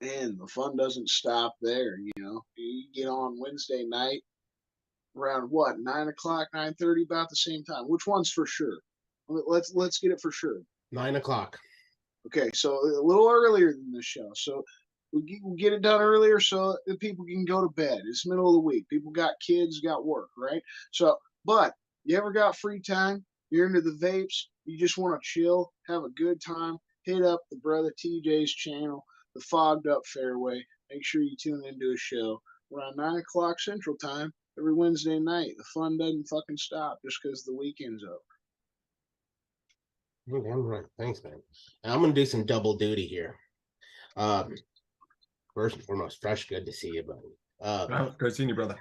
[SPEAKER 5] And the fun doesn't stop there. You get on Wednesday night around what, 9 o'clock, 9:30, about the same time. Which one's for sure? Let's get it for sure.
[SPEAKER 3] 9 o'clock.
[SPEAKER 5] Okay, so a little earlier than the show. So we get it done earlier so that people can go to bed. It's middle of the week. People got kids, got work, right? So, but you ever got free time? You're into the vapes. You just want to chill, have a good time. Hit up the brother TJ's channel, The Fogged Up Fairway. Make sure you tune into a show around 9 o'clock Central Time every Wednesday night. The fun doesn't fucking stop just because the weekend's over.
[SPEAKER 3] You're damn right. Thanks, man. I'm gonna do some double duty here. First and foremost, Fresh, good to see you, buddy.
[SPEAKER 4] Great seeing you, brother.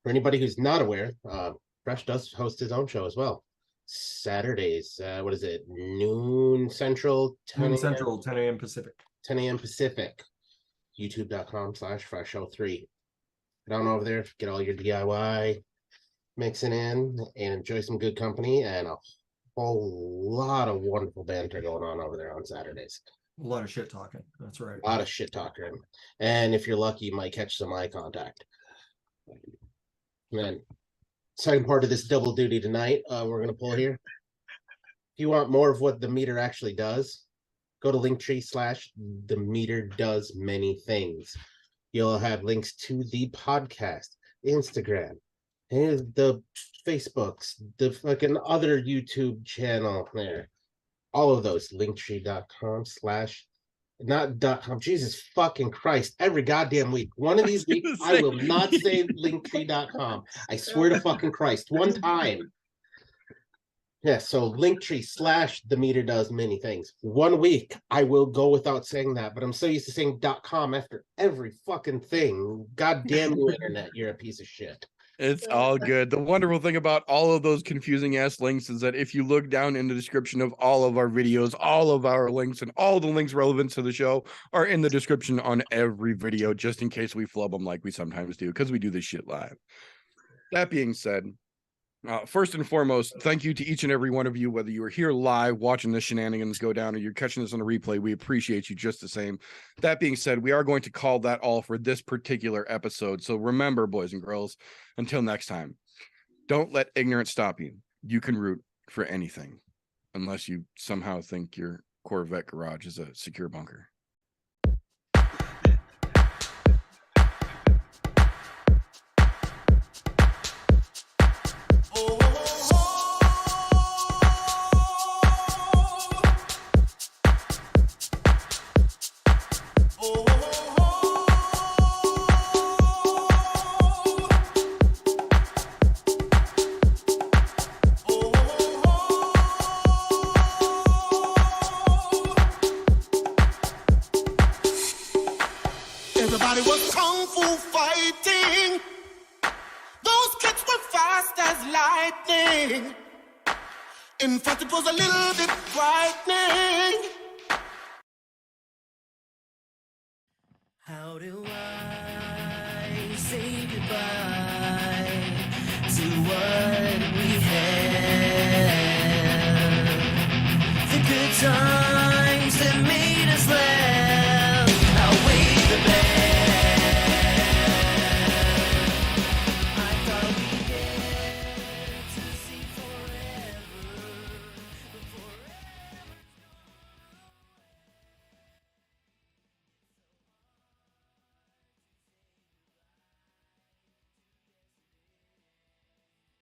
[SPEAKER 3] For anybody who's not aware, Fresh does host his own show as well. Saturdays, what is it? Noon Central,
[SPEAKER 4] 10 Central, 10 a.m. Pacific.
[SPEAKER 3] 10 a.m. Pacific. YouTube.com/Fresh03. Get on over there, get all your DIY mixing in, and enjoy some good company and a whole lot of wonderful banter going on over there on Saturdays.
[SPEAKER 4] A lot of shit talking. That's right.
[SPEAKER 3] A lot of shit talking. And if you're lucky, you might catch some eye contact. And then, second part of this double duty tonight, we're going to pull here. If you want more of what the meter actually does, go to Linktree/The Meter Does Many Things. You'll have links to the podcast, Instagram, and the Facebooks, the fucking other YouTube channel there. All of those, Linktree.com/ not .com. Jesus fucking Christ. Every goddamn week. One of these weeks, I will not say Linktree.com. I swear to fucking Christ. One time. Yeah, so Linktree/The Meter Does Many Things. 1 week, I will go without saying that, but I'm so used to saying .com after every fucking thing. God damn you, internet. You're a piece of shit.
[SPEAKER 2] It's all good. The wonderful thing about all of those confusing ass links is that if you look down in the description of all of our videos, all of our links and all the links relevant to the show are in the description on every video, just in case we flub them like we sometimes do, because we do this shit live. That being said, first and foremost, thank you to each and every one of you, whether you are here live watching the shenanigans go down or you're catching this on a replay. We appreciate you just the same. That being said, we are going to call that all for this particular episode. So remember, boys and girls, until next time, don't let ignorance stop you. You can root for anything, unless you somehow think your Corvette garage is a secure bunker.
[SPEAKER 1] Everybody was kung fu fighting. Those kids were fast as lightning. In fact, it was a little bit frightening. How do I say goodbye to what we had? The good times.